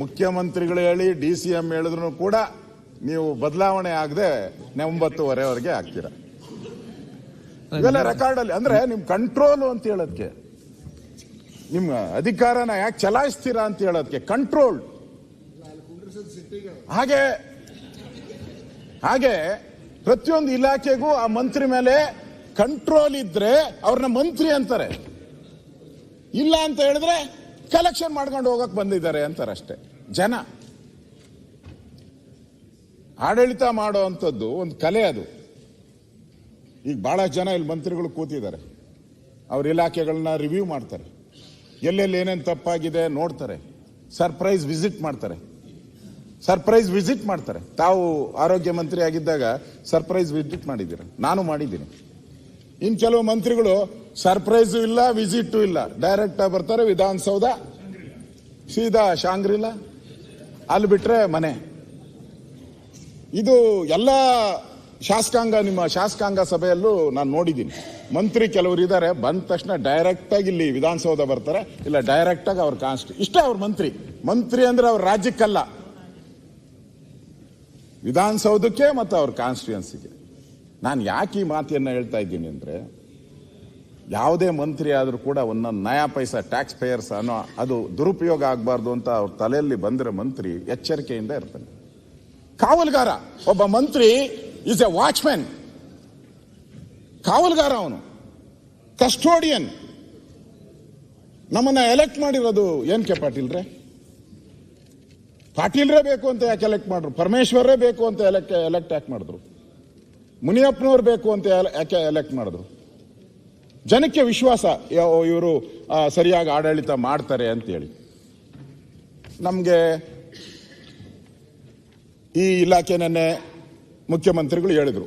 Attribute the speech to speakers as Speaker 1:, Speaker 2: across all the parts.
Speaker 1: ಮುಖ್ಯಮಂತ್ರಿಗಳು ಹೇಳಿ DCM ಹೇಳಿದ್ರು ಕೂಡ ನೀವು ಬದಲಾವಣೆ ಆಗದೆ 9:30ವರೆಗೆ ಆಗ್ತೀರಾ. ಇವೆಲ್ಲ ರೆಕಾರ್ಡ್ ಅಲ್ಲಿ ಅಂದ್ರೆ ನಿಮ್ ಕಂಟ್ರೋಲ್ ಅಂತ ಹೇಳೋದಕ್ಕೆ, ನಿಮ್ಮ ಅಧಿಕಾರನ ಯಾಕೆ ಚಲಾಯಿಸ್ತೀರಾ ಅಂತ ಹೇಳೋದಕ್ಕೆ ಕಂಟ್ರೋಲ್. ಹಾಗೆ ಪ್ರತಿಯೊಂದು ಇಲಾಖೆಗೂ ಆ ಮಂತ್ರಿ ಮೇಲೆ ಕಂಟ್ರೋಲ್ ಇದ್ರೆ ಅವ್ರನ್ನ ಮಂತ್ರಿ ಅಂತಾರೆ. ಇಲ್ಲ ಅಂತ ಹೇಳಿದ್ರೆ ಕಲೆಕ್ಷನ್ ಮಾಡ್ಕೊಂಡು ಹೋಗಕ್ ಬಂದಿದ್ದಾರೆ ಅಂತಾರೆ ಅಷ್ಟೇ. ಜನ ಆಡಳಿತ ಮಾಡೋ ಅಂಥದ್ದು ಒಂದು ಕಲೆ ಅದು. ಈಗ ಬಹಳ ಜನ ಇಲ್ಲಿ ಮಂತ್ರಿಗಳು ಕೂತಿದ್ದಾರೆ, ಅವ್ರ ಇಲಾಖೆಗಳನ್ನ ರಿವ್ಯೂ ಮಾಡ್ತಾರೆ, ಎಲ್ಲೆಲ್ಲಿ ಏನೇನು ತಪ್ಪಾಗಿದೆ ನೋಡ್ತಾರೆ, ಸರ್ಪ್ರೈಸ್ ವಿಸಿಟ್ ಮಾಡ್ತಾರೆ. ತಾವು ಆರೋಗ್ಯ ಮಂತ್ರಿ ಆಗಿದ್ದಾಗ ಸರ್ಪ್ರೈಸ್ ವಿಸಿಟ್ ಮಾಡಿದ್ದೀರ, ನಾನು ಮಾಡಿದ್ದೀನಿ. ಇನ್ ಕೆಲವು ಮಂತ್ರಿಗಳು ಸರ್ಪ್ರೈಸು ಇಲ್ಲ, ವಿಸಿಟು ಇಲ್ಲ, ಡೈರೆಕ್ಟ್ ಆಗಿ ಬರ್ತಾರೆ ವಿಧಾನಸೌಧ, ಸೀದಾ ಶಾಂಗ್ರಿಲಾ, ಅಲ್ಲಿ ಬಿಟ್ರೆ ಮನೆ. ಇದು ಎಲ್ಲ ನಿಮ್ಮ ಶಾಸಕಾಂಗ ಸಭೆಯಲ್ಲೂ ನಾನು ನೋಡಿದ್ದೀನಿ. ಮಂತ್ರಿ ಕೆಲವರು ಇದ್ದಾರೆ, ಬಂದ ತಕ್ಷಣ ಡೈರೆಕ್ಟ್ ಆಗಿ ಇಲ್ಲಿ ವಿಧಾನಸೌಧ ಬರ್ತಾರೆ, ಇಲ್ಲ ಡೈರೆಕ್ಟ್ ಆಗಿ ಅವ್ರ ಇಷ್ಟೇ ಅವ್ರ ಮಂತ್ರಿ ಅಂದ್ರೆ ಅವ್ರ ರಾಜ್ಯಕ್ಕಲ್ಲ, ವಿಧಾನಸೌಧಕ್ಕೆ ಮತ್ತು ಅವ್ರ ಕಾನ್ಸ್ಟಿಟ್ಯೂನ್ಸಿಗೆ. ನಾನು ಯಾಕೆ ಈ ಮಾತಿಯನ್ನ ಹೇಳ್ತಾ ಇದ್ದೀನಿ ಅಂದ್ರೆ, ಯಾವುದೇ ಮಂತ್ರಿ ಆದ್ರೂ ಕೂಡ ಒಂದೊಂದು ನಯಾ ಪೈಸಾ ಟ್ಯಾಕ್ಸ್ ಪೇಯರ್ಸ್ ಅನ್ನೋ ಅದು ದುರುಪಯೋಗ ಆಗಬಾರ್ದು ಅಂತ ಅವ್ರ ತಲೆಯಲ್ಲಿ ಬಂದ್ರೆ ಮಂತ್ರಿ ಎಚ್ಚರಿಕೆಯಿಂದ ಇರ್ತಾನೆ. ಕಾವಲುಗಾರ ಒಬ್ಬ ಮಂತ್ರಿ ಈಸ್ ಎ ವಾಚ್ಮ್ಯಾನ್, ಕಾವಲುಗಾರ, ಅವನು ಕಸ್ಟೋಡಿಯನ್. ನಮ್ಮನ್ನ ಎಲೆಕ್ಟ್ ಮಾಡಿರೋದು ಏನಕ್ಕೆ ಪಾಟೀಲ್ರೇ ಬೇಕು ಅಂತ ಯಾಕೆ ಎಲೆಕ್ಟ್ ಮಾಡಿದ್ರು? ಪರಮೇಶ್ವರೇ ಬೇಕು ಅಂತ ಎಲೆಕ್ಟ್ ಯಾಕೆ ಮಾಡಿದ್ರು? ಮುನಿಯಪ್ಪನವ್ರು ಬೇಕು ಅಂತ ಯಾಕೆ ಎಲೆಕ್ಟ್ ಮಾಡಿದ್ರು? ಜನಕ್ಕೆ ವಿಶ್ವಾಸ ಇವರು ಸರಿಯಾಗಿ ಆಡಳಿತ ಮಾಡ್ತಾರೆ ಅಂತೇಳಿ. ನಮಗೆ ಈ ಇಲಾಖೆನೇ ಮುಖ್ಯಮಂತ್ರಿಗಳು ಹೇಳಿದ್ರು,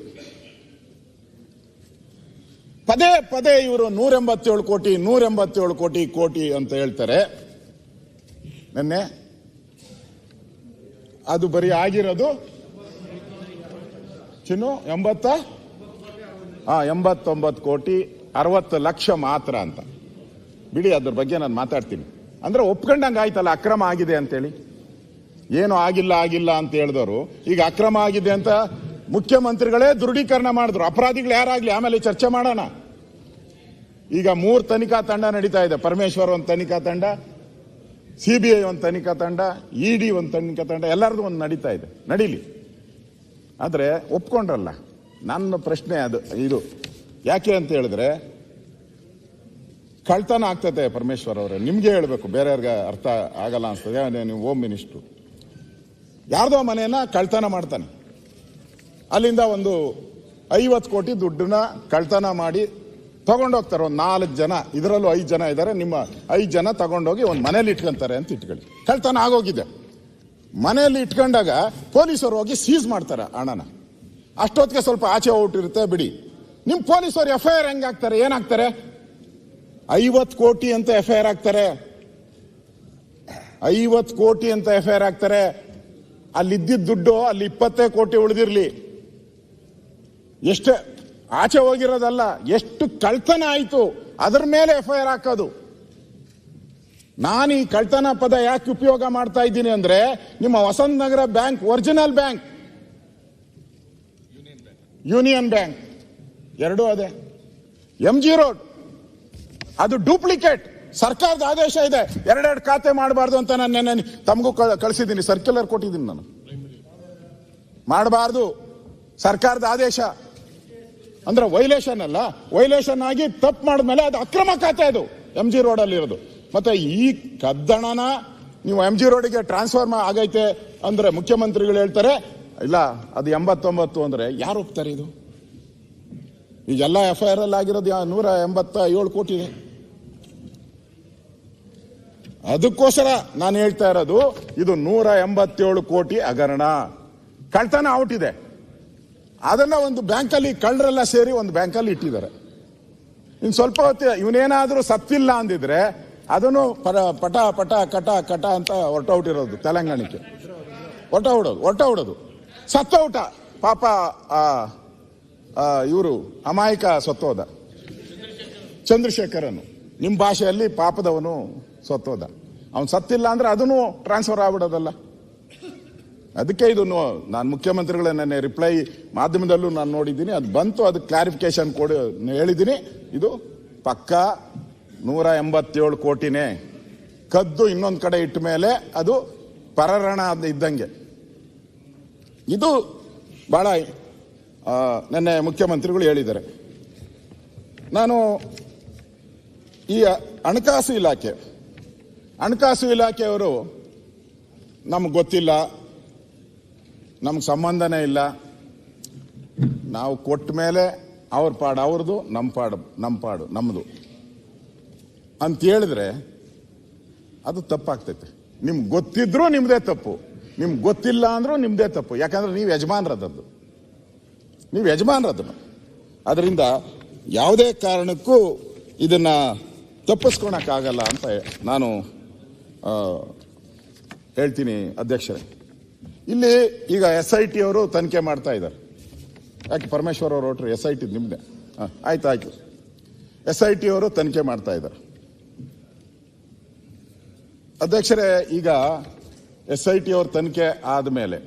Speaker 1: ಪದೇ ಇವರು 187 ಕೋಟಿ ಅಂತ ಹೇಳ್ತಾರೆ. ನೆನ್ನೆ ಅದು ಬರೀ ಆಗಿರೋದು 89 ಕೋಟಿ 60 ಲಕ್ಷ ಮಾತ್ರ ಅಂತ. ಬಿಡಿ, ಅದ್ರ ಬಗ್ಗೆ ನಾನು ಮಾತಾಡ್ತೀನಿ. ಅಂದ್ರೆ ಒಪ್ಕೊಂಡಂಗೆ ಆಯ್ತಲ್ಲ ಅಕ್ರಮ ಆಗಿದೆ ಅಂತೇಳಿ. ಏನು ಆಗಿಲ್ಲ ಅಂತ ಹೇಳಿದವರು ಈಗ ಅಕ್ರಮ ಆಗಿದೆ ಅಂತ ಮುಖ್ಯಮಂತ್ರಿಗಳೇ ದೃಢೀಕರಣ ಮಾಡಿದ್ರು. ಅಪರಾಧಿಗಳು ಯಾರಾಗ್ಲಿ ಆಮೇಲೆ ಚರ್ಚೆ ಮಾಡೋಣ. ಈಗ 3 ತನಿಖಾ ತಂಡ ನಡೀತಾ ಇದೆ. ಪರಮೇಶ್ವರ್ ಒಂದು ತನಿಖಾ ತಂಡ, CBI ಒಂದು ತನಿಖಾ ತಂಡ, ED ಒಂದು ತನಿಖಾ ತಂಡ, ಎಲ್ಲರದು ಒಂದು ನಡೀತಾ ಇದೆ. ನಡೀಲಿ. ಆದ್ರೆ ಒಪ್ಕೊಂಡ್ರಲ್ಲ. ನನ್ನ ಪ್ರಶ್ನೆ ಇದು ಯಾಕೆ ಅಂತ ಹೇಳಿದ್ರೆ, ಕಳ್ತನ ಆಗ್ತದೆ ಪರಮೇಶ್ವರ್ ಅವರೇ, ನಿಮ್ಗೆ ಹೇಳ್ಬೇಕು, ಬೇರೆಯವ್ರಿಗೆ ಅರ್ಥ ಆಗಲ್ಲ ಅನ್ಸ್ತದೆ. ನೀವು ಹೋಮ್ ಮಿನಿಸ್ಟ್ರು, ಯಾರ್ದೋ ಮನೆಯನ್ನ ಕಳ್ತನ ಮಾಡ್ತಾನೆ, ಅಲ್ಲಿಂದ ಒಂದು 50 ಕೋಟಿ ದುಡ್ಡನ್ನ ಕಳ್ತನ ಮಾಡಿ ತಗೊಂಡೋಗ್ತಾರೆ. ಒಂದು 4 ಜನ, ಇದರಲ್ಲೂ 5 ಜನ ಇದ್ದಾರೆ, ನಿಮ್ಮ 5 ಜನ ತಗೊಂಡೋಗಿ ಒಂದು ಮನೇಲಿ ಇಟ್ಕೊಂತಾರೆ ಅಂತ ಇಟ್ಕೊಳ್ಳಿ. ಕಳ್ತನ ಆಗೋಗಿದೆ. ಮನೆಯಲ್ಲಿ ಇಟ್ಕೊಂಡಾಗ ಪೊಲೀಸರು ಹೋಗಿ ಸೀಸ್ ಮಾಡ್ತಾರೆ ಹಣನ. ಅಷ್ಟೊತ್ತಿಗೆ ಸ್ವಲ್ಪ ಆಚೆ ಹೋಗ್ಬಿಟ್ಟಿರುತ್ತೆ, ಬಿಡಿ. ನಿಮ್ ಪೊಲೀಸರು FIR ಹೆಂಗಾಗ್ತಾರೆ? ಏನಾಗ್ತಾರೆ? 50 ಕೋಟಿ ಅಂತ FIR ಆಗ್ತಾರೆ. 50 ಕೋಟಿ ಅಂತ FIR ಆಗ್ತಾರೆ. ಅಲ್ಲಿದ್ದಿದ್ದ ದುಡ್ಡು ಅಲ್ಲಿ 20 ಕೋಟಿ ಉಳಿದಿರ್ಲಿ. ಎಷ್ಟು ಆಚೆ ಹೋಗಿರೋದಲ್ಲ, ಎಷ್ಟು ಕಳ್ತನ ಆಯ್ತು ಅದರ ಮೇಲೆ FIR ಹಾಕೋದು. ನಾನು ಈ ಕಳ್ತನ ಪದ ಯಾಕೆ ಉಪಯೋಗ ಮಾಡ್ತಾ ಇದ್ದೀನಿ ಅಂದ್ರೆ, ನಿಮ್ಮ Vasanth Nagar bank original bank, Union Bank ಎರಡೂ ಅದೇ. MG ರೋಡ್ ಅದು ಡೂಪ್ಲಿಕೇಟ್. ಸರ್ಕಾರದ ಆದೇಶ ಇದೆ, 2 ಖಾತೆ ಮಾಡಬಾರ್ದು ಅಂತ ನಾನು ನೆನ್ನೆ ತಮಗೂ ಕಳಿಸಿದ್ದೀನಿ, ಸರ್ಕ್ಯುಲರ್ ಕೊಟ್ಟಿದ್ದೀನಿ. ನಾನು ಮಾಡಬಾರ್ದು, ಸರ್ಕಾರದ ಆದೇಶ ಅಂದ್ರೆ ವೈಲೇಷನ್ ಅಲ್ಲ. ವೈಲೇಷನ್ ಆಗಿ ತಪ್ಪು ಮಾಡಿದ್ಮೇಲೆ ಅದು ಅಕ್ರಮ ಖಾತೆ, ಅದು MG ರೋಡ್ ಅಲ್ಲಿ ಇರೋದು. ಮತ್ತೆ ಈ ಕದ್ದಣನ ನೀವು MG ರೋಡಿಗೆ ಟ್ರಾನ್ಸ್ಫರ್ ಆಗೈತೆ ಅಂದ್ರೆ ಮುಖ್ಯಮಂತ್ರಿಗಳು ಹೇಳ್ತಾರೆ ಇಲ್ಲ ಅದು 89 ಅಂದ್ರೆ ಯಾರು ಒಪ್ತಾರೆ? ಇದು ಈಗೆಲ್ಲ FIR ಅಲ್ಲಿ ಆಗಿರೋದು 187 ಕೋಟಿ ಇದೆ. ಅದಕ್ಕೋಸ್ಕರ ನಾನು ಹೇಳ್ತಾ ಇರೋದು, ಇದು 187 ಕೋಟಿ ಹಗರಣ, ಕಳ್ತನ ಔಟ್ ಇದೆ. ಅದನ್ನ ಒಂದು ಬ್ಯಾಂಕಲ್ಲಿ ಕಳ್ಳರೆಲ್ಲ ಸೇರಿ ಒಂದು ಬ್ಯಾಂಕಲ್ಲಿ ಇಟ್ಟಿದ್ದಾರೆ. ಇನ್ ಸ್ವಲ್ಪ ಹೊತ್ತು ಇವನೇನಾದ್ರೂ ಸತ್ತಿಲ್ಲ ಅಂದಿದ್ರೆ ಅದನ್ನು ಪಟ ಕಟ ಅಂತ ಹೊರಟೌಟಿರೋದು ತೆಲಂಗಾಣಕ್ಕೆ, ಹೊರಟೌಡೋದು ಸತ್ತೋಟ. ಪಾಪ ಇವರು ಅಮಾಯಕ ಸತ್ತೋದ, ಚಂದ್ರಶೇಖರನು, ನಿಮ್ಮ ಭಾಷೆಯಲ್ಲಿ ಪಾಪದವನು ಸತ್ತೋದ. ಅವ್ನು ಸತ್ತಿಲ್ಲ ಅಂದ್ರೆ ಅದನ್ನು ಟ್ರಾನ್ಸ್ಫರ್ ಆಗ್ಬಿಡೋದಲ್ಲ. ಅದಕ್ಕೆ ಇದು ನಾನು ಮುಖ್ಯಮಂತ್ರಿಗಳ ನೆನ್ನೆ ರಿಪ್ಲೈ ಮಾಧ್ಯಮದಲ್ಲೂ ನಾನು ನೋಡಿದ್ದೀನಿ, ಅದು ಬಂತು, ಅದಕ್ಕೆ ಕ್ಲಾರಿಫಿಕೇಶನ್ ಕೊಡಿ ಹೇಳಿದ್ದೀನಿ. ಇದು ಪಕ್ಕ 187 ಕೋಟಿನೇ ಕದ್ದು ಇನ್ನೊಂದು ಕಡೆ ಇಟ್ಟ ಮೇಲೆ ಅದು ಪರರಣ ಇದ್ದಂಗೆ. ಇದು ಬಹಳ ನೆನ್ನೆ ಮುಖ್ಯಮಂತ್ರಿಗಳು ಹೇಳಿದ್ದಾರೆ. ನಾನು ಈ ಹಣಕಾಸು ಇಲಾಖೆಯವರು ನಮ್ಗೆ ಗೊತ್ತಿಲ್ಲ, ನಮ್ಗೆ ಸಂಬಂಧನೇ ಇಲ್ಲ, ನಾವು ಕೊಟ್ಟ ಮೇಲೆ ಅವ್ರ ಪಾಡು ಅವ್ರದ್ದು, ನಮ್ಮ ಪಾಡು ನಮ್ಮದು ಅಂತ ಹೇಳಿದ್ರೆ ಅದು ತಪ್ಪಾಗ್ತೈತೆ. ನಿಮ್ಗೆ ಗೊತ್ತಿದ್ರೂ ನಿಮ್ದೇ ತಪ್ಪು, ನಿಮ್ಗೆ ಗೊತ್ತಿಲ್ಲ ಅಂದ್ರೂ ನಿಮ್ದೇ ತಪ್ಪು. ಯಾಕಂದ್ರೆ ನೀವು ಯಜಮಾನರದದ್ದು. ಅದರಿಂದ ಯಾವುದೇ ಕಾರಣಕ್ಕೂ ಇದನ್ನ ತಪ್ಪಿಸ್ಕೊಳಕ್ಕಾಗಲ್ಲ ಅಂತ ನಾನು ಹೇಳ್ತೀನಿ ಅಧ್ಯಕ್ಷರೇ. ಇಲ್ಲಿ ಈಗ SIT ಅವರು ತನಿಖೆ ಮಾಡ್ತಾ ಇದ್ದಾರೆ. ಯಾಕೆ ಪರಮೇಶ್ವರ್ ಅವರು ಹೊರಟ್ರು? SIT ನಿಮ್ದೆ. ಆಯ್ತು. SIT ಅವರು ತನಿಖೆ ಮಾಡ್ತಾ ಇದ್ದಾರೆ. ಅಧ್ಯಕ್ಷರೇ, ಈಗ SIT ಅವ್ರ ತನಿಖೆ ಆದ್ಮೇಲೆ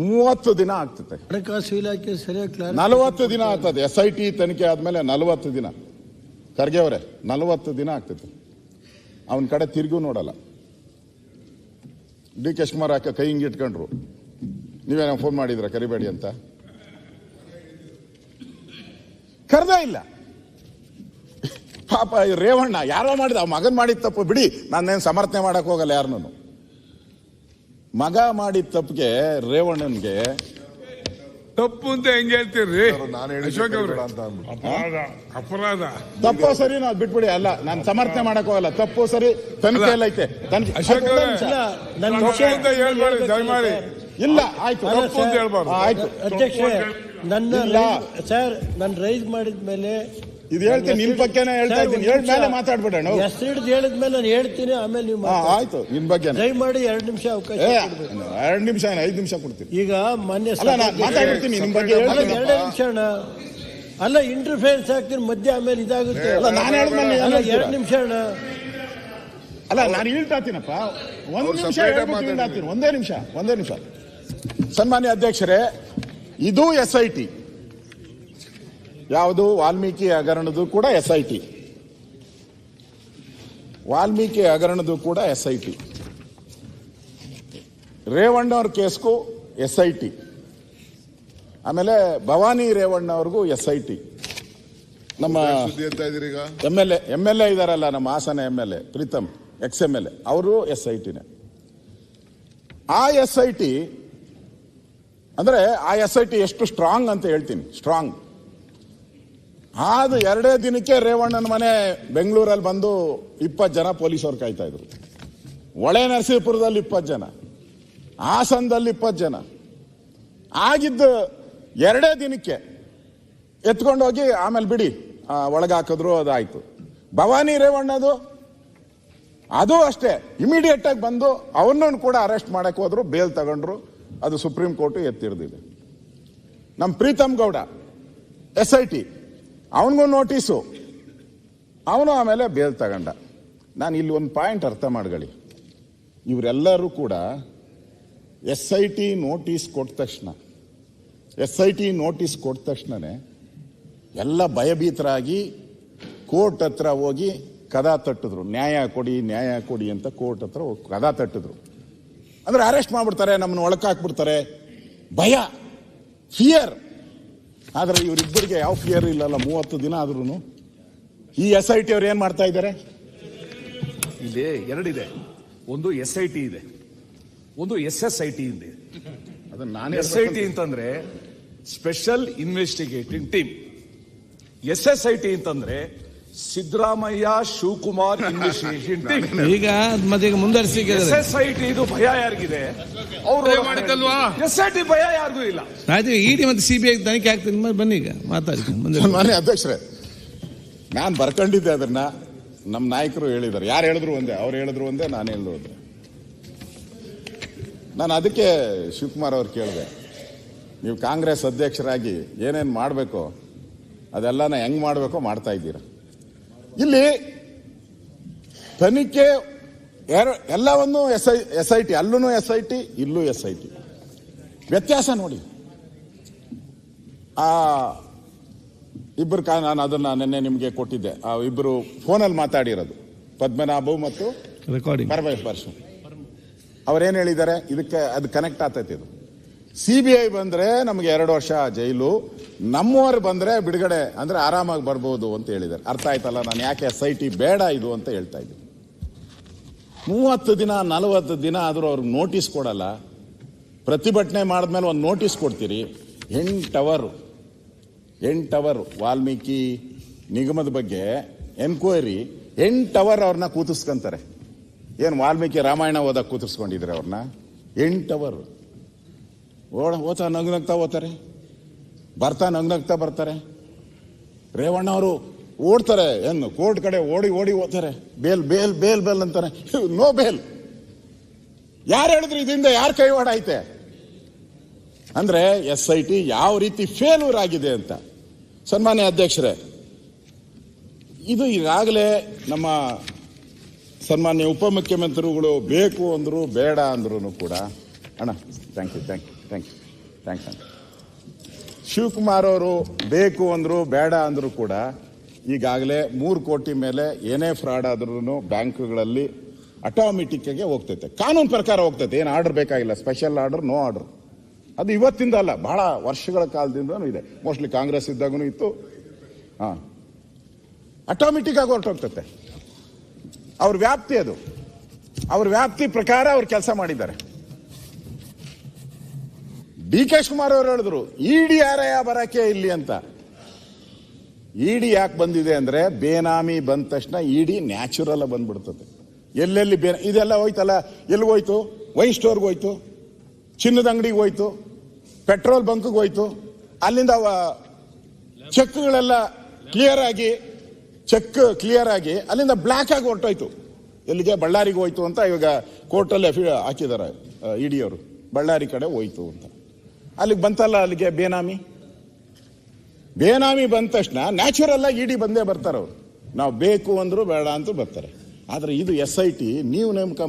Speaker 1: 30 ದಿನ ಆಗ್ತದೆ.
Speaker 2: ಹಣಕಾಸು ಇಲಾಖೆ ಸರಿಯಾಗಿ
Speaker 1: 40 ದಿನ ಆಗ್ತದೆ. SIT ತನಿಖೆ ಆದ್ಮೇಲೆ 40 ದಿನ. ಖರ್ಗೆ ಅವರೇ, 40 ದಿನ ಆಗ್ತದೆ. ಅವನ ಕಡೆ ತಿರುಗೂ ನೋಡಲ್ಲ. DK ಶಿವಕುಮಾರ್ ಕೈ ಹಿಂಗೆ ಇಟ್ಕೊಂಡ್ರು. ನೀವೇನೋ ಫೋನ್ ಮಾಡಿದ್ರ ಕರಿಬೇಡಿ ಅಂತ? ಕರ್ದೇ ಇಲ್ಲ. ಪಾಪ ರೇವಣ್ಣ ಯಾರೋ ಮಾಡಿದ, ಮಗನ್ ಮಾಡಿದ ತಪ್ಪು ಬಿಡಿ, ನಾನೇನು ಸಮರ್ಥನೆ ಮಾಡಕ್ ಹೋಗಲ್ಲ ಯಾರನ್ನು. ಮಗ ಮಾಡಿದ ತಪ್ಪಿಗೆ ರೇವಣ್ಣನ್ಗೆ
Speaker 3: ತಪ್ಪು ಅಂತ ಹೆಂಗ್ ಹೇಳ್ತೀರಿ? ಅಪರಾಧ
Speaker 1: ತಪ್ಪು ಸರಿ ನಾವು ಬಿಟ್ಬಿಡಿ. ಅಲ್ಲ, ನಾನು ಸಮರ್ಥನೆ ಮಾಡಕ್ ಹೋಗಲ್ಲ. ತಪ್ಪು ಸರಿ ತನಿಖೆಯಲ್ಲಿ ಐತೆ. ಇಲ್ಲ, ಆಯ್ತು,
Speaker 3: ತಪ್ಪು ಅಂತ ಹೇಳ್ಬಾರ್ದು.
Speaker 1: ಆಯ್ತು
Speaker 2: ಅಧ್ಯಕ್ಷರೇ, ನನ್ನ ರೈಸ್ ಮಾಡಿದ್ಮೇಲೆ
Speaker 1: ಇದು ಹೇಳ್ತೀನಿ, ನಿನ್ ಬಗ್ಗೆನೇ ಹೇಳ್ತಾ ಇದ್ದೀನಿ. ಮೇಲೆ ಮಾತಾಡ್ಬಿಡೋಣ.
Speaker 2: ಹೆಸರು ಹಿಡಿದು ಹೇಳಿದ್ಮೇಲೆ ನಾನು ಹೇಳ್ತೀನಿ, ಆಮೇಲೆ ನೀವು
Speaker 1: ಆಯ್ತು. ನಿನ್ ಬಗ್ಗೆ
Speaker 2: ದಯಮಾಡಿ 2 ನಿಮಿಷ ಅವಕಾಶ.
Speaker 1: 2 ನಿಮಿಷ 5 ನಿಮಿಷ ಕೊಡ್ತೀನಿ.
Speaker 2: ಈಗ ಮಾನ್ಯ
Speaker 1: ಮಾತಾಡ್ಬಿಡ್ತೀನಿ ನಿಮ್ ಬಗ್ಗೆ.
Speaker 2: 2 ನಿಮಿಷ ಅಲ್ಲ, ಇಂಟರ್ಫಿಯರೆನ್ಸ್ ಆಗ್ತೀನಿ ಮಧ್ಯ, ಆಮೇಲೆ ಇದಾಗುತ್ತೆ.
Speaker 1: ನಾನು ಹೇಳಿದ್ಮೇಲೆ
Speaker 2: 2 ನಿಮಿಷ
Speaker 1: ಅಲ್ಲ, ನಾನು ಹೇಳ್ತಾತೀನಪ್ಪ. 1 ನಿಮಿಷ ಹೇಳ್ತೀನಿ. ಒಂದೇ ನಿಮಿಷ. ಸನ್ಮಾನ್ಯ ಅಧ್ಯಕ್ಷರೇ, ಇದು SIT ಯಾವುದು? ವಾಲ್ಮೀಕಿ ಹಗರಣದ್ದು ಕೂಡ SIT. ರೇವಣ್ಣವ್ರ ಕೇಸ್ಗೂ SIT. ಆಮೇಲೆ ಭವಾನಿ ರೇವಣ್ಣ ಅವ್ರಿಗೂ SIT. ನಮ್ಮ MLA ಇದಾರಲ್ಲ, ನಮ್ಮ ಹಾಸನ MLA ಪ್ರೀತಮ್ ex-MLA, ಅವರು SITನೇ. ಆ SIT ಅಂದ್ರೆ ಎಷ್ಟು ಸ್ಟ್ರಾಂಗ್ ಅಂತ ಹೇಳ್ತೀನಿ. ಸ್ಟ್ರಾಂಗ್ ಆದ 2 ದಿನಕ್ಕೆ ರೇವಣ್ಣನ ಮನೆ ಬೆಂಗಳೂರಲ್ಲಿ ಬಂದು 20 ಜನ ಪೊಲೀಸರು ಕಾಯ್ತಾ ಇದ್ರು. ಹೊಳೆ ನರಸೀಪುರದಲ್ಲಿ 20 ಜನ, ಹಾಸನದಲ್ಲಿ 20 ಜನ. ಆಗಿದ್ದು 2 ದಿನಕ್ಕೆ ಎತ್ಕೊಂಡೋಗಿ ಆಮೇಲೆ ಬಿಡಿ ಒಳಗಾಕಿದ್ರು, ಅದಾಯ್ತು. ಭವಾನಿ ರೇವಣ್ಣದು ಅದು ಅಷ್ಟೇ, ಇಮಿಡಿಯೇಟ್ ಆಗಿ ಬಂದು ಅವನನ್ನು ಕೂಡ ಅರೆಸ್ಟ್ ಮಾಡಕ್ ಹೋದ್ರು, ಬೇಲ್ ತಗೊಂಡ್ರು. ಅದು ಸುಪ್ರೀಂ ಕೋರ್ಟ್ ಎತ್ತಿಡ್ದಿದೆ. ನಮ್ಮ ಪ್ರೀತಮ್ ಗೌಡ SIT, ಅವನಿಗೂ ನೋಟಿಸು, ಅವನು ಆಮೇಲೆ ಬೇಲ್ ತಗೊಂಡ. ನಾನು ಇಲ್ಲಿ ಒಂದು ಪಾಯಿಂಟ್ ಅರ್ಥ ಮಾಡ್ಕೊಳ್ಳಿ. ಇವರೆಲ್ಲರೂ ಕೂಡ SIT ನೋಟಿಸ್ ಕೊಟ್ಟ ತಕ್ಷಣನೇ ಎಲ್ಲ ಭಯಭೀತರಾಗಿ ಕೋರ್ಟ್ ಹತ್ರ ಹೋಗಿ ಕದ ತಟ್ಟಿದ್ರು. ನ್ಯಾಯ ಕೊಡಿ ಅಂತ ಕೋರ್ಟ್ ಹತ್ರ ಹೋಗಿ ಕದ ತಟ್ಟಿದ್ರು. ಅಂದ್ರೆ ಅರೆಸ್ಟ್ ಮಾಡ್ಬಿಡ್ತಾರೆ, ನಮ್ಮನ್ನು ಒಳಕಾಕ್ಬಿಡ್ತಾರೆ, ಭಯ, ಫಿಯರ್. ಆದ್ರೆ ಇವರಿಬ್ಬರಿಗೆ ಯಾವ ಫಿಯರ್ ಇಲ್ಲಲ್ಲ. 30 ದಿನ ಆದ್ರೂ ಈ SIT ಅವ್ರು ಏನ್ ಮಾಡ್ತಾ ಇದ್ದಾರೆ?
Speaker 4: ಇಲ್ಲಿ 2 ಇದೆ. ಒಂದು SIT ಇದೆ, ಒಂದು SSIT ಇದೆ. SIT ಅಂತಂದ್ರೆ ಸ್ಪೆಷಲ್ ಇನ್ವೆಸ್ಟಿಗೇಟಿಂಗ್ ಟೀಮ್. SSIT ಅಂತಂದ್ರೆ ಸಿದ್ದರಾಮಯ್ಯ ಶಿವಕುಮಾರ್ ಇನ್ವೆಸ್ಟಿಗೇಷನ್ ಟೀಮ್.
Speaker 5: ಈಗ ಮತ್ತೆ ಮುಂದರ್ಸಿ
Speaker 4: SSIT ಇದು ಭಯ ಯಾರಿಗಿದೆ? ಅವರು ಮಾಡಿದ್ದಲ್ವಾ? SIT ಭಯ ಯಾರಿಗೂ ಇಲ್ಲ.
Speaker 5: ಆಯ್ತು, ED ಮತ್ತೆ CBI ತನಿಖೆ ಆಗ್ತದೆ. ಬನ್ನಿ ಈಗ ಮಾತಾಡಿ.
Speaker 1: ಮಾನ್ಯ ಅಧ್ಯಕ್ಷರೇ, ನಾನು ಬರ್ಕೊಂಡಿದ್ದೆ ಅದನ್ನ. ನಮ್ಮ ನಾಯಕರು ಹೇಳಿದ್ದಾರೆ. ಯಾರು ಹೇಳಿದ್ರು ಒಂದೇ, ಅವ್ರು ಹೇಳಿದ್ರು ಒಂದೇ, ನಾನು ಹೇಳಿದ್ರು ಒಂದೇ. ನಾನು ಅದಕ್ಕೆ ಶಿವಕುಮಾರ್ ಅವ್ರು ಕೇಳಿದೆ, ನೀವು ಕಾಂಗ್ರೆಸ್ ಅಧ್ಯಕ್ಷರಾಗಿ ಏನೇನು ಮಾಡಬೇಕು ಅದೆಲ್ಲನ ಹೆಂಗ್ ಮಾಡಬೇಕೋ ಮಾಡ್ತಾ ಇದ್ದೀರಾ. ಇಲ್ಲಿ ತನಿಖೆ ಎಲ್ಲವನ್ನು ಎಸ್ ಐ ಟಿ, ಅಲ್ಲೂ SIT, ಇಲ್ಲೂ SIT. ವ್ಯತ್ಯಾಸ ನೋಡಿ. ಆ ಇಬ್ಬರು ನಾನು ಅದನ್ನ ನಿನ್ನೆ ನಿಮಗೆ ಕೊಟ್ಟಿದ್ದೆ. ಆ ಇಬ್ಬರು ಫೋನಲ್ಲಿ ಮಾತಾಡಿರೋದು, ಪದ್ಮನಾಭು ಮತ್ತು
Speaker 5: ರೆಕಾರ್ಡಿಂಗ್
Speaker 1: ಪರಮೇಶ್ವರ್. ಅವ್ರೇನು ಹೇಳಿದ್ದಾರೆ, ಇದಕ್ಕೆ ಅದು ಕನೆಕ್ಟ್ ಆಗ್ತೈತಿ. ಇದು CBI ಬಂದ್ರೆ ನಮಗೆ 2 ವರ್ಷ ಜೈಲು, ನಮ್ಮವರು ಬಂದ್ರೆ ಬಿಡುಗಡೆ, ಅಂದ್ರೆ ಆರಾಮಾಗಿ ಬರ್ಬೋದು ಅಂತ ಹೇಳಿದ್ದಾರೆ. ಅರ್ಥ ಆಯ್ತಲ್ಲ ನಾನು ಯಾಕೆ SIT ಬೇಡ ಇದು ಅಂತ ಹೇಳ್ತಾ ಇದ್ದೀನಿ. 30 ದಿನ 40 ದಿನ ಆದರೂ ಅವ್ರಿಗೆ ನೋಟಿಸ್ ಕೊಡಲ್ಲ. ಪ್ರತಿಭಟನೆ ಮಾಡಿದ್ಮೇಲೆ ಒಂದು ನೋಟಿಸ್ ಕೊಡ್ತೀರಿ. 8 ಅವರ್ ವಾಲ್ಮೀಕಿ ನಿಗಮದ ಬಗ್ಗೆ ಎನ್ಕ್ವೈರಿ 8 ಅವರ್ ಅವ್ರನ್ನ ಕೂತಿಸ್ಕೊಂತಾರೆ. ಏನು ವಾಲ್ಮೀಕಿ ರಾಮಾಯಣ ಓದಕ್ಕೆ ಕೂತಿಸ್ಕೊಂಡಿದ್ರೆ ಅವ್ರನ್ನ 8 ಅವರ್ ಓದ್ತಾ ನಗ್ನಗ್ತಾ ಓದ್ತಾರೆ, ನಗ್ನಗ್ತಾ ಬರ್ತಾರೆ. ರೇವಣ್ಣ ಅವರು ಓಡ್ತಾರೆ, ಏನು ಕೋರ್ಟ್ ಕಡೆ ಓಡಿ ಓದ್ತಾರೆ. ಬೇಲ್ ಬೇಲ್ ಬೇಲ್ ಬೇಲ್ ಅಂತಾರೆ. No bail. ಯಾರು ಹೇಳಿದ್ರು ಇದರಿಂದ ಯಾರು ಕೈವಾಡ ಐತೆ ಅಂದ್ರೆ SIT ಯಾವ ರೀತಿ ಫೇಲ್ಯೂರ್ ಆಗಿದೆ ಅಂತ. ಸನ್ಮಾನ್ಯ ಅಧ್ಯಕ್ಷರೇ, ಇದು ಈಗಾಗಲೇ ನಮ್ಮ ಸನ್ಮಾನ್ಯ ಉಪಮುಖ್ಯಮಂತ್ರಿಗಳು ಬೇಕು ಅಂದ್ರು ಬೇಡ ಅಂದ್ರೂ ಕೂಡ, ಅಣ್ಣ ಥ್ಯಾಂಕ್ ಯು ಶಿವಕುಮಾರ್ ಅವರು ಬೇಕು ಅಂದ್ರು ಬೇಡ ಅಂದ್ರು ಕೂಡ ಈಗಾಗಲೇ 3 ಕೋಟಿ ಮೇಲೆ ಏನೇ ಫ್ರಾಡ್ ಆದ್ರೂ ಬ್ಯಾಂಕ್ಗಳಲ್ಲಿ ಆಟೋಮೆಟಿಕ್ ಆಗಿ ಹೋಗ್ತೈತೆ, ಕಾನೂನು ಪ್ರಕಾರ ಹೋಗ್ತೈತೆ. ಏನು ಆರ್ಡರ್ ಬೇಕಾಗಿಲ್ಲ, ಸ್ಪೆಷಲ್ ಆರ್ಡರ್, ನೋ ಆರ್ಡರ್. ಅದು ಇವತ್ತಿಂದ ಅಲ್ಲ, ಬಹಳ ವರ್ಷಗಳ ಕಾಲದಿಂದನೂ ಇದೆ. ಮೋಸ್ಟ್ಲಿ ಕಾಂಗ್ರೆಸ್ ಇದ್ದಾಗೂ ಇತ್ತು. ಆಟೋಮೆಟಿಕ್ ಆಗಿ ಹೊರಟೋಗ್ತೈತೆ. ಅವ್ರ ವ್ಯಾಪ್ತಿ ಅದು, ಅವ್ರ ವ್ಯಾಪ್ತಿ ಪ್ರಕಾರ ಅವ್ರು ಕೆಲಸ ಮಾಡಿದ್ದಾರೆ. DK ಶಿವಕುಮಾರ್ ಅವರು ಹೇಳಿದ್ರು ಇಡಿ ಯಾರಯ್ಯ ಬರಕ್ಕೆ ಇಲ್ಲಿ ಅಂತ. ಇಡಿ ಯಾಕೆ ಬಂದಿದೆ ಅಂದ್ರೆ ಬೇನಾಮಿ ಬಂದ ತಕ್ಷಣ ಇಡಿ ನ್ಯಾಚುರಲ್ ಬಂದ್ಬಿಡ್ತದೆ. ಎಲ್ಲೆಲ್ಲಿ ಇದೆಲ್ಲ ಹೋಯ್ತಲ್ಲ, ಎಲ್ಲಿಗೆ ಹೋಯ್ತು? ವೈನ್ ಸ್ಟೋರ್ಗೆ ಹೋಯ್ತು, ಚಿನ್ನದ ಅಂಗಡಿಗೆ ಹೋಯ್ತು, ಪೆಟ್ರೋಲ್ ಬಂಕ್ಗೆ ಹೋಯ್ತು. ಅಲ್ಲಿಂದ ಚೆಕ್ಗಳೆಲ್ಲ ಕ್ಲಿಯರ್ ಆಗಿ ಅಲ್ಲಿಂದ ಬ್ಲಾಕ್ ಆಗಿ ಹೊರಟೋಯ್ತು. ಎಲ್ಲಿಗೆ? ಬಳ್ಳಾರಿಗೆ ಹೋಯ್ತು ಅಂತ ಇವಾಗ ಕೋರ್ಟಲ್ಲಿ ಹಾಕಿದ್ದಾರೆ ಇಡಿ ಅವರು. ಬಳ್ಳಾರಿ ಕಡೆ ಹೋಯ್ತು ಅಂತ. ಅಲ್ಲಿಗೆ ಬಂತಲ್ಲ, ಅಲ್ಲಿಗೆ ಬೇನಾಮಿ ಬಂದ ತಕ್ಷಣ ನ್ಯಾಚುರಲ್ ಆಗಿ ಇಡಿ ಬಂದೇ ಬರ್ತಾರೆ ಅವರು. ನಾವು ಬೇಕು ಅಂದ್ರು ಬೇಡ ಅಂತ ಬರ್ತಾರೆ. ಆದ್ರೆ ಇದು SIT ನೀವು ನೇಮಕ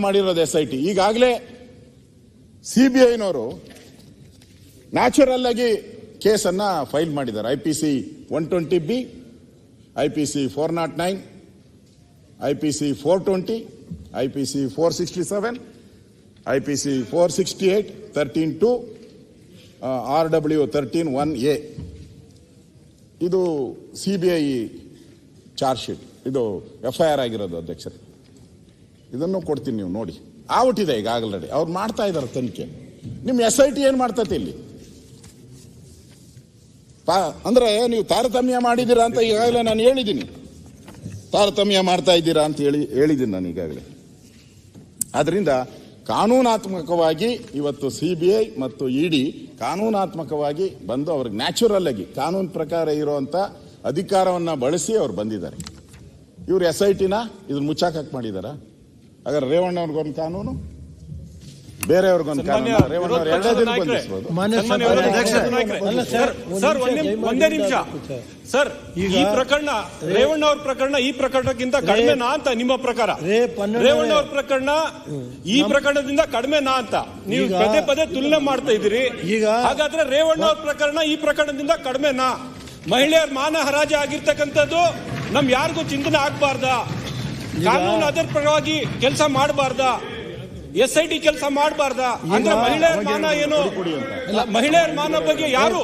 Speaker 1: ಮಾಡಿರೋದು SIT. ಈಗಾಗಲೇ CBIನವರು ನ್ಯಾಚುರಲ್ ಆಗಿ ಕೇಸನ್ನ ಫೈಲ್ ಮಾಡಿದ್ದಾರೆ. IPC 120B, IPC 409, IPC 420, IPC 467, IPC 468, 13(2), RW 13(1)A. ಇದು CBI ಚಾರ್ಜ್ ಶೀಟ್, ಇದು FIR ಆಗಿರೋದು ಅಧ್ಯಕ್ಷರೇ. ಇದನ್ನು ಕೊಡ್ತೀನಿ, ನೀವು ನೋಡಿ. ಆಗ್ಬಿಟ್ಟಿದೆ ಈಗ ಆಲ್ರೆಡಿ. ಅವ್ರು ಮಾಡ್ತಾ ಇದ್ದಾರೆ ತನಿಖೆ. ನಿಮ್ಮ SIT ಏನ್ ಮಾಡ್ತೈತೆ ಇಲ್ಲಿ? ಅಂದ್ರೆ ನೀವು ತಾರತಮ್ಯ ಮಾಡಿದ್ದೀರಾ ಅಂತ ಈಗಾಗಲೇ ನಾನು ಹೇಳಿದ್ದೀನಿ. ತಾರತಮ್ಯ ಮಾಡ್ತಾ ಇದ್ದೀರಾ ಅಂತ ಹೇಳಿದ್ದೀನಿ ನಾನು ಈಗಾಗಲೇ. ಆದ್ರಿಂದ ಕಾನೂನಾತ್ಮಕವಾಗಿ ಇವತ್ತು CBI ಮತ್ತು ED ಕಾನೂನಾತ್ಮಕವಾಗಿ ಬಂದು ಅವ್ರಿಗೆ ನ್ಯಾಚುರಲ್ ಆಗಿ ಕಾನೂನು ಪ್ರಕಾರ ಇರುವಂತ ಅಧಿಕಾರವನ್ನ ಬಳಸಿ ಅವ್ರು ಬಂದಿದ್ದಾರೆ. ಇವ್ರು SITನ ಇದನ್ನ ಮುಚ್ಚಾಕಕ್ಕೆ ಮಾಡಿದಾರ? ಹಾಗಾದ್ರೆ ರೇವಣ್ಣ ಅವ್ರಿಗೊಂದು ಕಾನೂನು, ಬೇರೆಯವ್ರಿಗೊಂದು ಕಾನೂನು. ರೇವಣ್ಣ ಅವ್ರು 2 ದಿನ ಬಂಧಿಸಬಹುದು.
Speaker 4: ಸರ್ ಒಂದೇ ನಿಮಿಷ ಸರ್, ಈ ಪ್ರಕರಣ ರೇವಣ್ಣ ಅವ್ರ ಪ್ರಕರಣ ಈ ಪ್ರಕರಣಕ್ಕಿಂತ ಕಡಿಮೆನಾ ಅಂತ ನಿಮ್ಮ ಪ್ರಕಾರ? ರೇವಣ್ಣ ಅವ್ರ ಪ್ರಕರಣ ಈ ಪ್ರಕರಣದಿಂದ ಕಡಿಮೆನಾ ಅಂತ ನೀವು ಪದೇ ತುಲನೆ ಮಾಡ್ತಾ ಇದ್ದೀರಿ. ಹಾಗಾದ್ರೆ ರೇವಣ್ಣ ಅವ್ರ ಪ್ರಕರಣ ಈ ಪ್ರಕರಣದಿಂದ ಕಡಿಮೆನಾ? ಮಹಿಳೆಯರ ಮಾನ ಹರಾಜು ಆಗಿರ್ತಕ್ಕಂಥದ್ದು ನಮ್ ಯಾರಿಗೂ ಚಿಂತನೆ ಆಗ್ಬಾರ್ದ? ಕಾನೂನು ಅದರ ಪರವಾಗಿ ಕೆಲಸ ಮಾಡಬಾರ್ದ? SIT ಕೆಲಸ ಮಾಡಬಾರ್ದ? ಅಂದ್ರೆ ಮಹಿಳೆಯರ ಮಾನ ಏನು? ಮಹಿಳೆಯರ ಮಾನ ಬಗ್ಗೆ ಯಾರು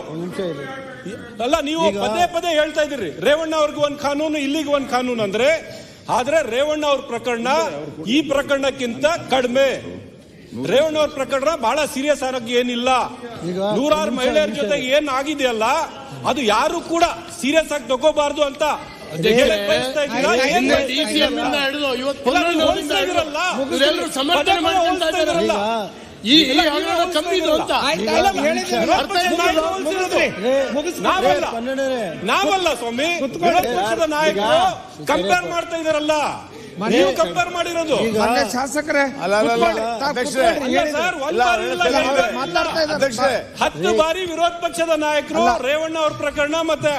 Speaker 4: ಅಲ್ಲ, ನೀವು ಪದೇ ಹೇಳ್ತಾ ಇದ್ದೀರಿ ರೇವಣ್ಣ ಅವ್ರಿಗೆ ಒಂದು ಕಾನೂನು, ಇಲ್ಲಿಗೆ ಒಂದು ಕಾನೂನು ಅಂದ್ರೆ. ಆದ್ರೆ ರೇವಣ್ಣ ಅವ್ರ ಪ್ರಕರಣ ಈ ಪ್ರಕರಣಕ್ಕಿಂತ ಕಡಿಮೆ. ರೇವಣ್ಣ ಅವ್ರ ಪ್ರಕರಣ ಬಹಳ ಸೀರಿಯಸ್ ಆಗಿ ಏನಿಲ್ಲ. 100 ಮಹಿಳೆಯರ ಜೊತೆಗೆ ಏನ್ ಆಗಿದೆಯಲ್ಲ ಅದು ಯಾರು ಕೂಡ ಸೀರಿಯಸ್ ಆಗಿ ತಗೋಬಾರ್ದು ಅಂತ ನಾವಲ್ಲ ಸ್ವಾಮಿ, ಪಕ್ಷದ ನಾಯಕರು ಕಂಪೇರ್ ಮಾಡ್ತಾ ಇದಾರಲ್ಲ. ನೀವು ಕಂಪೇರ್ ಮಾಡಿರೋದು
Speaker 3: ಶಾಸಕರೇ
Speaker 4: 10 ಬಾರಿ ವಿರೋಧ ಪಕ್ಷದ ನಾಯಕರು ರೇವಣ್ಣ ಅವ್ರ ಪ್ರಕರಣ ಮತ್ತೆ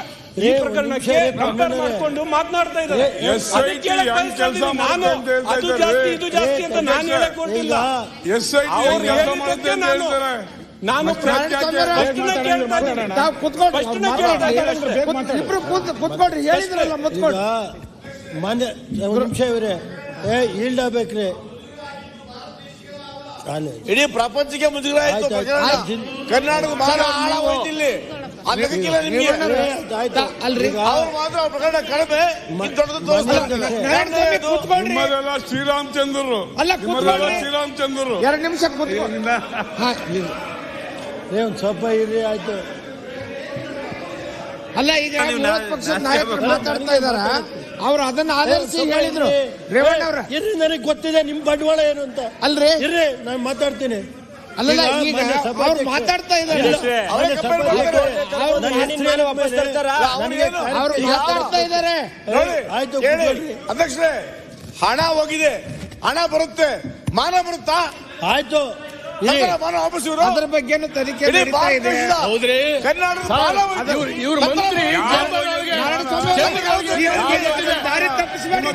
Speaker 4: ಈ ಪ್ರಕರಣಕ್ಕೆ ಕಂಪೇರ್ ಮಾಡಿಕೊಂಡು ಮಾತನಾಡ್ತಾ ಇದ್ದಾರೆ. ಅದಕ್ಕೆ ಹೇಳಕ್ ಬಯಸ್ತಾ ಇದ್ದೀನಿ ನಾನು, ಅದು ಜಾಸ್ತಿ ಇದು ಜಾಸ್ತಿ ಅಂತ ನಾನು ಹೇಳಕ್ ಹೊರಟಿಲ್ಲ. ಅವ್ರು ಹೇಳಿದ್ದಕ್ಕೆ ನಾನು ಪ್ರಶ್ನೆ ಕೇಳ್ತಾ ಇದ್ದೀನಿ. ಪ್ರಶ್ನೆ ಕೇಳ್ತಾ ಇದ್ದೀನಿ.
Speaker 6: ಕುತ್ಕೊಳ್ರಿ, ಹೇಳಿದ್ರಲ್ಲ ಮುತ್ಕೊಳ್ರಿ.
Speaker 2: ಮಾನ್ಯ ಒಂದು ನಿಮಿಷ ಇವರೇ ಈಲ್ಡ್ ಆಗ್ಬೇಕ್ರಿ.
Speaker 6: ಇಡೀ ಪ್ರಪಂಚಕ್ಕೆ ಮುಜುಗರ ಆಯ್ತು ಪ್ರಕರಣ. ಕರ್ನಾಟಕ ಬಹಳ ಆಳ ಹೋಯ್ತಿಲ್ಲಿ. ಅದಕ್ಕಿಲ್ಲ ನಿಮ್ಗೆ
Speaker 2: ಅಲ್ರಿ
Speaker 6: ಅವ್ರು ಮಾತ್ರ ಪ್ರಕರಣ ಕಡಿಮೆ
Speaker 3: ನಿಮ್ಮದೆಲ್ಲ ಶ್ರೀರಾಮಚಂದ್ರರು
Speaker 6: ಅಲ್ಲ, ಕೂತ್ಕೊಳ್ಳಿ.
Speaker 3: ಶ್ರೀರಾಮಚಂದ್ರರು
Speaker 6: 2 ನಿಮಿಷ ಕೂತ್ಕೊಳ್ಳಿ.
Speaker 2: ಒಂದು ಸ್ವಲ್ಪ ಇರ್ರಿ ಆಯ್ತು.
Speaker 6: ಅಲ್ಲ, ಈಗ ವಿರೋಧ ಪಕ್ಷದ ನಾಯಕರು ಮಾತಾಡ್ತಾ ಇದಾರ, ಅವ್ರು ಅದನ್ನ ಆಧರಿಸಿ ಹೇಳಿದ್ರು. ರೇವಣ್ಣ ಅವ್ರ
Speaker 2: ಇರ್ರಿ, ನನಗೆ ಗೊತ್ತಿದೆ ನಿಮ್ ಬಂಡವಾಳ ಏನು ಅಂತ.
Speaker 6: ಅಲ್ರಿ,
Speaker 2: ಇರ್ರಿ ನಾನು ಮಾತಾಡ್ತೀನಿ.
Speaker 6: ಅಲ್ಲಲ್ಲ, ಈಗ ಅವ್ರು ಮಾತಾಡ್ತಾ ಇದ್ದಾರೆ, ಅವ್ರು ಮಾತಾಡ್ತಾ ಇದ್ದಾರೆ.
Speaker 2: ಆಯ್ತು,
Speaker 6: ಅಧ್ಯಕ್ಷರೇ, ಹಣ ಹೋಗಿದೆ, ಹಣ ಬರುತ್ತೆ, ಮಾನ ಬರುತ್ತಾ?
Speaker 2: ಆಯ್ತು,
Speaker 6: ಮಾನ ವಾಪಸ್ ಇವರು ಅದ್ರ ಬಗ್ಗೆ ತನಿಖೆ ನಡೀತಾ ಇದೆ. ಕರ್ನಾಟಕ ಇವರು ಮಂತ್ರಿ ದಾರಿ ತಪ್ಪಿಸಬೇಡಿ.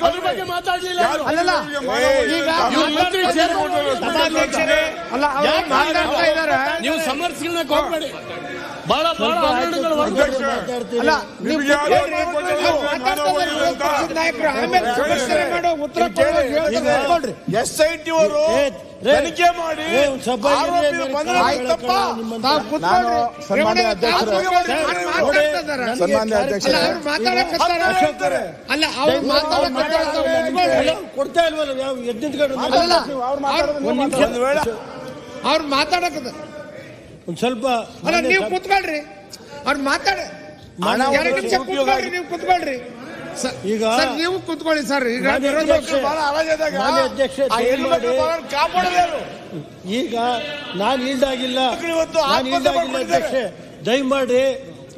Speaker 6: ಅದ್ರ ಬಗ್ಗೆ ಮಾತಾಡ್ಲಿಲ್ಲ. ಅಲ್ಲಲ್ಲ, ಈಗ ಸಭಾಧ್ಯಕ್ಷರೇ ಅಲ್ಲ, ಅವ್ರು ಮಾತಾಡ್ತಾ ಇದ್ದಾರೆ.
Speaker 5: ನೀವು ಸಮರ್ಥಿಸಲಿಕ್ಕೆ ಹೋಗ್ಬೇಡಿ. ಬಹಳ
Speaker 6: ಅಲ್ಲ, ನೀವು ನಾಯಕರು ಆಮೇಲೆ ಸಮಸ್ಯೆ ಮಾಡೋ ಉತ್ತರ ಕೊಡ್ರಿ. SIT ಅವರು ತನಿಖೆ ಮಾಡಿ ಆರೋಪಿ ಬಂದ್ರೆ ತಪ್ಪ.
Speaker 1: ಸನ್ಮಾನ್ಯ ಅಧ್ಯಕ್ಷರು, ಸನ್ಮಾನ್ಯ ಅಧ್ಯಕ್ಷರೇ,
Speaker 6: ಅವ್ರು ಮಾತಾಡಕತ್ತಾರೆ. ಅಲ್ಲ, ಅವ್ರು ಮಾತಾಡಕತ್ತಾರೆ.
Speaker 2: ಕೊಡ್ತಾ ಇಲ್ವಲ್ಲ ಯಾವ ಎದ್ದಿದ್ಕೊಂಡು
Speaker 6: ಅವ್ರು ಮಾತಾಡಕತ್ತಾರೆ.
Speaker 2: ಒಂದ್ ಸ್ವಲ್ಪ
Speaker 6: ಅಲ್ಲ, ನೀವು ಕೂತ್ಕೊಳ್ರಿ, ಅವ್ರು ಮಾತಾಡ 2 ನಿಮಿಷ ಕೂತ್ಕೊಳ್ರಿ. ನೀವು ಕೂತ್ಕೊಳ್ರಿ
Speaker 2: ಈಗ
Speaker 6: ನೀವು ಕೂತ್ಕೊಳ್ಳಿ ಸರ್. ಈಗ ವಿರೋಧ ಪಕ್ಷ ಬಹಳ ಅಲಜಾದಾಗ
Speaker 2: ಮಾನ್ಯ ಅಧ್ಯಕ್ಷೆ
Speaker 6: ಕಾಪಾಡಲೇರು.
Speaker 2: ಈಗ ನಾನು ಈಲ್ಡ್ ಆಗಿಲ್ಲ ಅಧ್ಯಕ್ಷೆ, ದಯಮಾಡಿ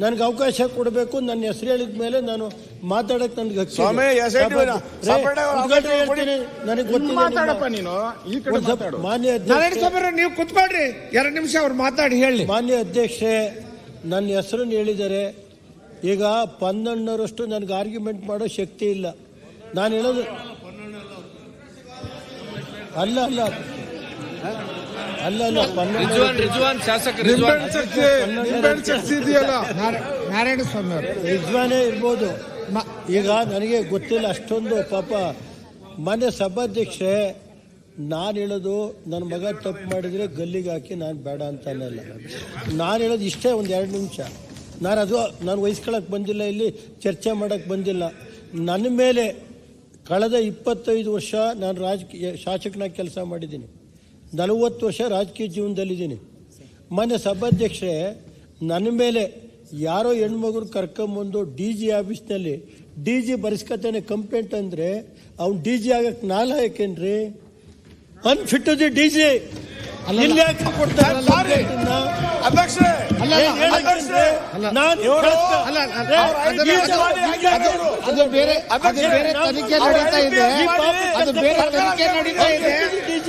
Speaker 2: ನನ್ಗೆ ಅವಕಾಶ ಕೊಡಬೇಕು. ನನ್ನ ಹೆಸರು ಹೇಳಿದ ಮೇಲೆ ನಾನು ಮಾತಾಡಕ್ ನನ್ಗೆ ಹೇಳ್ತೀನಿ. ನನಗೆ
Speaker 1: ಮಾತಾಡಪ್ಪ ನೀನು ಈ ಕಡೆ ಮಾತಾಡು.
Speaker 2: ಮಾನ್ಯ ಅಧ್ಯಕ್ಷ,
Speaker 6: ನೀವು ಕೂತ್ಕೊಳ್ರಿ, 2 ನಿಮಿಷ ಅವ್ರು ಮಾತಾಡಿ ಹೇಳಿ.
Speaker 2: ಮಾನ್ಯ ಅಧ್ಯಕ್ಷೆ, ನನ್ನ ಹೆಸರನ್ನು ಹೇಳಿದ್ದಾರೆ. ಈಗ 12ರಷ್ಟು ನನಗೆ ಆರ್ಗ್ಯುಮೆಂಟ್ ಮಾಡೋ ಶಕ್ತಿ ಇಲ್ಲ. ನಾನು ಹೇಳೋದು ಅಲ್ಲ ಅಲ್ಲ ಅಲ್ಲ ಅಲ್ಲ
Speaker 6: ನಾರಾಯಣ ಸ್ವಾಮಿ ಅವರು
Speaker 2: ರಿಜ್ವಾನೇ ಇರ್ಬೋದು. ಈಗ ನನಗೆ ಗೊತ್ತಿಲ್ಲ ಅಷ್ಟೊಂದು. ಪಾಪ ಮಾನ್ಯ ಸಭಾಧ್ಯಕ್ಷೆ, ನಾನು ಹೇಳೋದು ನನ್ನ ಮಗ ತಪ್ಪು ಮಾಡಿದರೆ ಗಲ್ಲಿಗೆ ಹಾಕಿ ನಾನು ಬೇಡ ಅಂತ ಅನ್ನಲ್ಲ. ನಾನು ಹೇಳೋದು ಇಷ್ಟೇ, ಒಂದು 2 ನಿಮಿಷ. ನಾನು ವಹಿಸ್ಕೊಳಕ್ಕೆ ಬಂದಿಲ್ಲ, ಇಲ್ಲಿ ಚರ್ಚೆ ಮಾಡೋಕ್ಕೆ ಬಂದಿಲ್ಲ. ನನ್ನ ಮೇಲೆ ಕಳೆದ 25 ವರ್ಷ ನಾನು ರಾಜಕೀಯ ಶಾಸಕನಾಗಿ ಕೆಲಸ ಮಾಡಿದ್ದೀನಿ. 40 ವರ್ಷ ರಾಜಕೀಯ ಜೀವನದಲ್ಲಿದ್ದೀನಿ. ಮಾನ್ಯ ಸಭಾಧ್ಯಕ್ಷೆ, ನನ್ನ ಮೇಲೆ ಯಾರೋ ಹೆಣ್ಮಗುರು ಕರ್ಕೊಂಬಂದು DG ಆಫೀಸ್ನಲ್ಲಿ DG ಬರೆಸ್ಕೊತಾನೆ ಕಂಪ್ಲೇಂಟ್ ಅಂದರೆ ಅವ್ನು DG ಆಗಕ್ಕೆ ನಾಲಾಯಕೇನ್ರಿ? Unfit to the DG. ಇಲ್ಲಿ ಯಾಕೆ ಕೊಡ್ತಾರೆ
Speaker 6: ಅಧ್ಯಕ್ಷರೇ? ಅದು ಬೇರೆ ತನಿಖೆ ನಡೀತಾ ಇದೆ. ಅದು ಬೇರೆ ತನಿಖೆ ನಡೀತಾ ಇದೆ.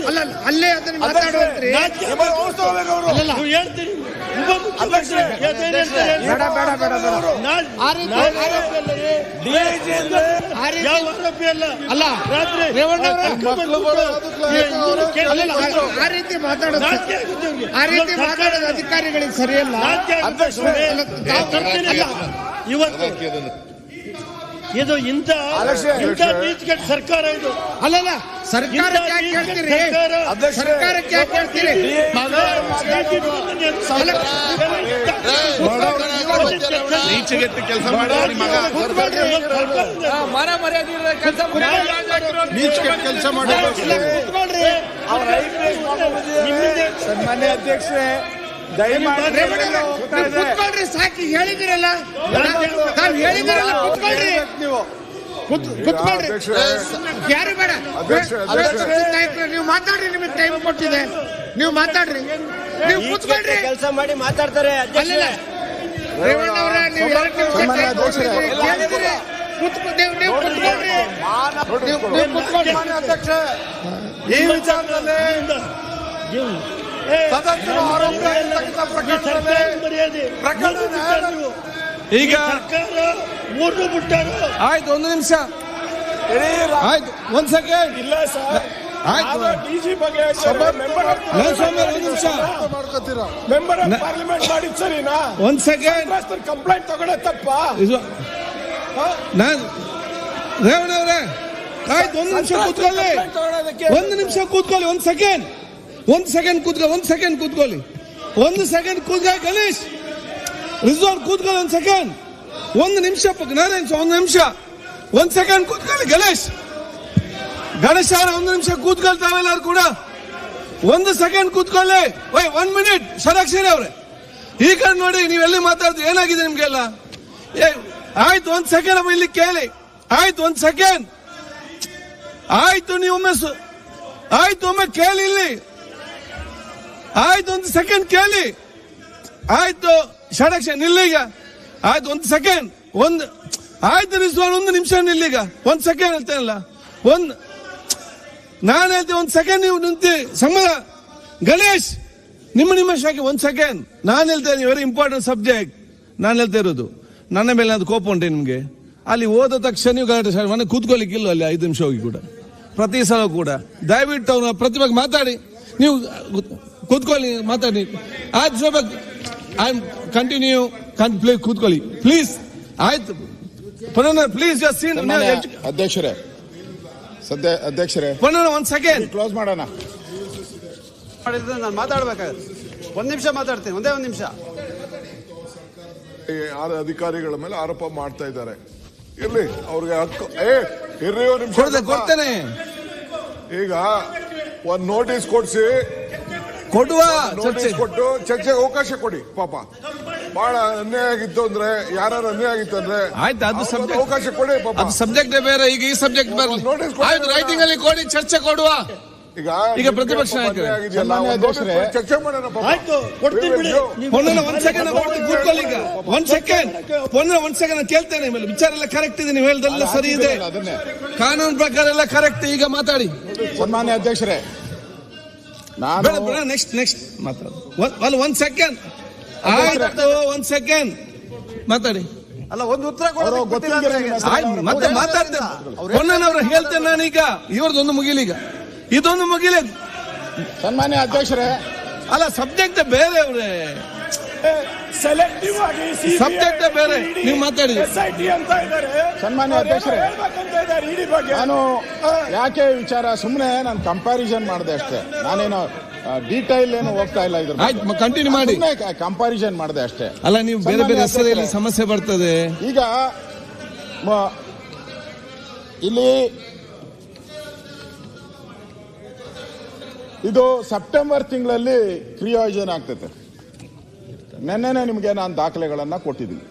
Speaker 6: ಅಲ್ಲ, ಅಲ್ಲೇ ಅದನ್ನ ಮಾತಾಡುವಂತ್ರಿ.
Speaker 2: ಹೇಳ್ತೀನಿ.
Speaker 6: ಅಲ್ಲ, ರೇವಣ್ಣ ಆ ರೀತಿ ಮಾತಾಡೋದು ಅಧಿಕಾರಿಗಳಿಗೆ ಸರಿಯಲ್ಲ.
Speaker 2: ಇವತ್ತು ಇದು ಇಂಥ ನೀತಿಗೆಟ್ಟ ಸರ್ಕಾರ ಇದು.
Speaker 6: ಅಲ್ಲಲ್ಲ, ಸರ್ಕಾರಕ್ಕೆ ಯಾಕೆ ಹೇಳ್ತೀರಿ? ಸರ್ಕಾರಕ್ಕೆ ಯಾಕೆ ಹೇಳ್ತೀರಿ?
Speaker 5: ನೀಚೆಗೆಟ್ಟು ಕೆಲಸ ಮಾಡಿ ಮಗ ಕೆಲಸ ಮಾಡಿ.
Speaker 6: ಸನ್ಮಾನ್ಯ ಅಧ್ಯಕ್ಷರೇ, ಕುತ್ಕೊಳ್ರಿ, ಸಾಕಿ ಹೇಳಿದಿರಲ್ಲ, ತಾವು ಹೇಳಿದಿರಲ್ಲ, ಕುತ್ಕೊಳ್ರಿ, ಕುತ್ಕೊಳ್ರಿ, ಯಾರು ಬೇಡ. ನೀವು ಮಾತಾಡ್ರಿ, ನಿಮಗೆ ಟೈಮ್ ಕೊಟ್ಟಿದೆ, ನೀವು ಮಾತಾಡ್ರಿ, ನೀವು ಕುತ್ಕೊಳ್ರಿ.
Speaker 2: ಕೆಲಸ ಮಾಡಿ ಮಾತಾಡ್ತಾರೆ.
Speaker 6: ರೇವಣ್ಣ ಅವರ ನೀವು 2 ನಿಮಿಷ ಕೇಳಿದಿರಿ, ನೀವು ಕುತ್ಕೊಳ್ರಿ, ನೀವು ಕುತ್ಕೊಳ್ರಿ.
Speaker 3: ಅಧ್ಯಕ್ಷ, ಈ ವಿಚಾರದಲ್ಲಿ
Speaker 6: ತದನಂತರ ಆರೋಪ ಇರ್ತಕ್ಕಂಥ ಪ್ರಕರಣದಲ್ಲಿ
Speaker 5: ಈಗ
Speaker 2: ಸರ್ಕಾರ ಮೂರು ಬಿಟ್ಟಾರು.
Speaker 5: ಆಯ್ತು, ಒಂದು ನಿಮಿಷ ಆಯ್ತು, ಒಂದ್ ಸೆಕೆಂಡ್
Speaker 6: ಇಲ್ಲ ಸರ್,
Speaker 5: ಆಯ್ತು.
Speaker 6: ಡಿಜಿ ಬಗ್ಗೆ
Speaker 5: ಒಂದು ನಿಮಿಷ
Speaker 6: ಮಾಡ್ಕೋತೀರಾ? ಮೆಂಬರ್ ಆಫ್ ಪಾರ್ಲಿಮೆಂಟ್ ಮಾಡಿದ್ ಸರಿನಾ?
Speaker 5: ಒಂದ್ ಸೆಕೆಂಡ್
Speaker 6: ಕಂಪ್ಲೇಂಟ್ ತಗೊಳ್ಳೋ ತಪ್ಪ?
Speaker 5: ನಾನು ರೇವಣ್ಣ ಅವರೇ ಆಯ್ತು, ಒಂದು ನಿಮಿಷ ಕೂತ್ಕೊಳ್ಳಿ, ಒಂದು ನಿಮಿಷ ಕೂತ್ಕೊಳ್ಳಿ, ಒಂದ್ ಸೆಕೆಂಡ್ ಕೂತ್ಕೊಳ್ಳಿ, ಒಂದು ಸೆಕೆಂಡ್ ಕೂತ್ಕೊಳ್ಳಿ. ಗಣೇಶ್ ರಿಜ್ವಾನ್ ಕೂತ್ಕೊಳ್ಳಿ, ಒಂದ್ ಸೆಕೆಂಡ್, ಒಂದು ನಿಮಿಷ ನಾರಾಯಣ್ ಒಂದು ನಿಮಿಷ, ಒಂದ್ ಸೆಕೆಂಡ್ ಕೂತ್ಕೊಳ್ಳಿ. ಗಣೇಶ್ ಅವರ ಒಂದು ನಿಮಿಷ ಕೂತ್ಕೊಳ್ತಾವೆಲ್ಲರೂ ಕೂಡ, ಒಂದು ಸೆಕೆಂಡ್ ಕೂತ್ಕೊಳ್ಳಿ. 1 ಮಿನಿಟ್. ಷಡಾಕ್ಷರಿ ಅವ್ರೆ ಈ ಕಡೆ ನೋಡಿ, ನೀವೆಲ್ಲಿ ಮಾತಾಡ್ತೀವಿ, ಏನಾಗಿದೆ ನಿಮ್ಗೆಲ್ಲ? ಆಯ್ತು, ಒಂದ್ ಸೆಕೆಂಡ್ ಅಮ್ಮ ಇಲ್ಲಿ ಕೇಳಿ. ಆಯ್ತು, ಒಂದ್ ಸೆಕೆಂಡ್ ಆಯ್ತು, ಆಯ್ತು, ಒಮ್ಮೆ ಕೇಳಿ ಇಲ್ಲಿ. ಆಯ್ತು, ಒಂದು ಸೆಕೆಂಡ್ ಕೇಳಿ. ಆಯ್ತು, ಷಡಕ್ಷರಿ ನಿಲ್ಲೀಗ. ಆಯ್ತು, ಒಂದು ಸೆಕೆಂಡ್, ಆಯ್ತು ರಿಜ್ವಾನ್, ಒಂದು ನಿಮಿಷ ನಿಲ್ಲೀಗ. ಒಂದ್ ಸೆಕೆಂಡ್ ಹೇಳ್ತೇನಲ್ಲ, ನಾನು ಹೇಳ್ತೇನೆ, ಒಂದ್ ಸೆಕೆಂಡ್ ನೀವು ನಿಂತಿ ಸಂಬಳ. ಗಣೇಶ್ ನಿಮ್ಮ ಶಾಖೆ ಒಂದ್ ಸೆಕೆಂಡ್ ನಾನು ಹೇಳ್ತೇನೆ, ವೆರಿ ಇಂಪಾರ್ಟೆಂಟ್ ಸಬ್ಜೆಕ್ಟ್ ನಾನು ಹೇಳ್ತಾ ಇರೋದು. ನನ್ನ ಮೇಲೆ ಅದು ಕೋಪ ಉಂಟೆ ನಿಮ್ಗೆ? ಅಲ್ಲಿ ಹೋದ ತಕ್ಷಣ ನೀವು ಗಲಾಟೆ ಮನೆ ಕೂತ್ಕೊಳ್ಳಿಕ್ಕಿಲ್ಲ ಅಲ್ಲಿ 5 ನಿಮಿಷ ಹೋಗಿ ಕೂಡ, ಪ್ರತಿ ಸಲ ಕೂಡ. ದಯವಿಟ್ಟು ಅವ್ರ ಪ್ರತಿಭೆಗೆ ಮಾತಾಡಿ, ನೀವು ಕೂತ್ಕೊಳ್ಳಿ, ಮಾತಾಡಿ. ಆಯ್ತು ಸ್ವಲ್ಪ ಕಂಟಿನ್ಯೂ ಕೂತ್ಕೊಳ್ಳಿ ಪ್ಲೀಸ್. ಆಯ್ತು ಪ್ಲೀಸ್
Speaker 1: ಅಧ್ಯಕ್ಷರೇ,
Speaker 5: ಒಂದ್ ಸೆಕೆಂಡ್
Speaker 1: ಕ್ಲೋಸ್ ಮಾಡೋಣ.
Speaker 7: ನಾನು ಮಾತಾಡ್ಬೇಕಾಗುತ್ತೆ. ಒಂದ್ ನಿಮಿಷ ಮಾತಾಡ್ತೀನಿ, ಒಂದೇ ಒಂದ್ ನಿಮಿಷ.
Speaker 3: ಅಧಿಕಾರಿಗಳ ಮೇಲೆ ಆರೋಪ ಮಾಡ್ತಾ ಇದ್ದಾರೆ. ಇರ್ಲಿ, ಅವ್ರಿಗೆ ಹಕ್ಕು. ಇರ್ರಿ, ಒಂದು ನಿಮಿಷ
Speaker 5: ಕೊಡ್ತೇನೆ.
Speaker 3: ಈಗ ಒಂದ್ ನೋಟಿಸ್ ಕೊಡ್ಸಿ,
Speaker 5: ಕೊಡುವ
Speaker 3: ನೋಟಿಸ್ ಕೊಟ್ಟು ಚರ್ಚೆಗೆ ಅವಕಾಶ ಕೊಡಿ. ಪಾಪ ಬಹಳ ಅನ್ಯಾಯ ಆಗಿತ್ತು ಅಂದ್ರೆ, ಯಾರು ಅನ್ಯಾಯ ಆಗಿತ್ತು ಅಂದ್ರೆ
Speaker 5: ಆಯ್ತು, ಅದು ಸಬ್ಜೆಕ್ಟ್
Speaker 3: ಅವಕಾಶ ಕೊಡಿ. ಪಾಪ
Speaker 5: ಅದು ಸಬ್ಜೆಕ್ಟ್ ಬೇರೆ, ಈಗ ಈ ಸಬ್ಜೆಕ್ಟ್ ಬರಲಿ. ಆಯ್ತು, ರೈಟಿಂಗ್ ಅಲ್ಲಿ ಕೊಡಿ, ಚರ್ಚೆ ಕೊಡುವ. ಈಗ ಪ್ರತಿಪಕ್ಷ ನಾಯಕರು
Speaker 3: ಚರ್ಚೆ ಮಾಡೋಣ.
Speaker 2: ಆಯ್ತು, ಕೊಡ್ತೀನಿ ಬಿಡಿ.
Speaker 5: ಒಂದ್ ಸೆಕೆಂಡ್ ಕೂತ್ಕೊಳ್ಳಿ. ಈಗ ಒಂದ್ ಸೆಕೆಂಡ್ ಕೇಳ್ತೇನೆ. ವಿಚಾರ ಎಲ್ಲ ಕರೆಕ್ಟ್ ಇದೆ, ನೀವು ಹೇಳ್ದೆಲ್ಲ ಸರಿ ಇದೆ, ಕಾನೂನು ಪ್ರಕಾರ ಎಲ್ಲ ಕರೆಕ್ಟ್. ಈಗ ಮಾತಾಡಿ
Speaker 1: ಸನ್ಮಾನ್ಯ ಅಧ್ಯಕ್ಷರೇ.
Speaker 5: ನೆಕ್ಸ್ಟ್ ಮಾತಾಡಿ. ಒಂದ್ ಸೆಕೆಂಡ್ ಆಯ್ತು, ಒಂದ್ ಸೆಕೆಂಡ್ ಮಾತಾಡಿ.
Speaker 7: ಅಲ್ಲ, ಒಂದು ಉತ್ತರ ಕೊಡೋದು
Speaker 5: ಮತ್ತೆ ಮಾತಾಡ್ತೇನೆ. ಹೊನ್ನನವ್ರು ಹೇಳ್ತೇನೆ ನಾನೀಗ. ಇವ್ರದೊಂದು ಮುಗಿಲಿ, ಈಗ ಇದೊಂದು ಮುಗಿಲಿ.
Speaker 1: ಸನ್ಮಾನ್ಯ ಅಧ್ಯಕ್ಷರೇ,
Speaker 5: ಅಲ್ಲ ಸಬ್ಜೆಕ್ಟ್ ಬೇರೆ ಅವ್ರೆ,
Speaker 6: ಸೆಲೆಕ್ಟಿವ್ ಆಗಿ
Speaker 5: ಸಬ್ಜೆಕ್ಟ್ ಬೇರೆ. ನೀವು ಮಾತಾಡಿ.
Speaker 6: SIT ಅಂತ ಇದ್ದಾರೆ.
Speaker 1: ಸನ್ಮಾನ್ಯ ಅಧ್ಯಕ್ಷರೇ,
Speaker 6: ಇಡಿ ಬಗ್ಗೆ
Speaker 1: ನಾನು ಯಾಕೆ ವಿಚಾರ ಸುಮ್ಮನೆ ನಾನು ಕಂಪ್ಯಾರಿಸನ್ ಮಾಡಿದೆ ಅಷ್ಟೇ. ನಾನೇನು ಡೀಟೈಲ್ ಏನು ಹೋಗ್ತಾ ಇಲ್ಲ. ಇದ್ರ
Speaker 5: ಆಯ್ತು, ಕಂಟಿನ್ಯೂ ಮಾಡಿ.
Speaker 1: ಕಂಪ್ಯಾರಿಸನ್ ಮಾಡಿದೆ ಅಷ್ಟೇ.
Speaker 5: ಅಲ್ಲ, ನೀವು ಬೇರೆ ಬೇರೆ ಹೆಸರಲ್ಲಿ ಸಮಸ್ಯೆ ಬರ್ತದೆ.
Speaker 1: ಈಗ ಇಲ್ಲಿ ಇದು ಸೆಪ್ಟೆಂಬರ್ ತಿಂಗಳಲ್ಲಿ ಕ್ರಿಯಾಯೋಜನೆ ಆಗ್ತೈತೆ. ನೆನ್ನೆನೆ ನಿಮಗೆ ನಾನು ದಾಖಲೆಗಳನ್ನ ಕೊಟ್ಟಿದ್ದೀನಿ.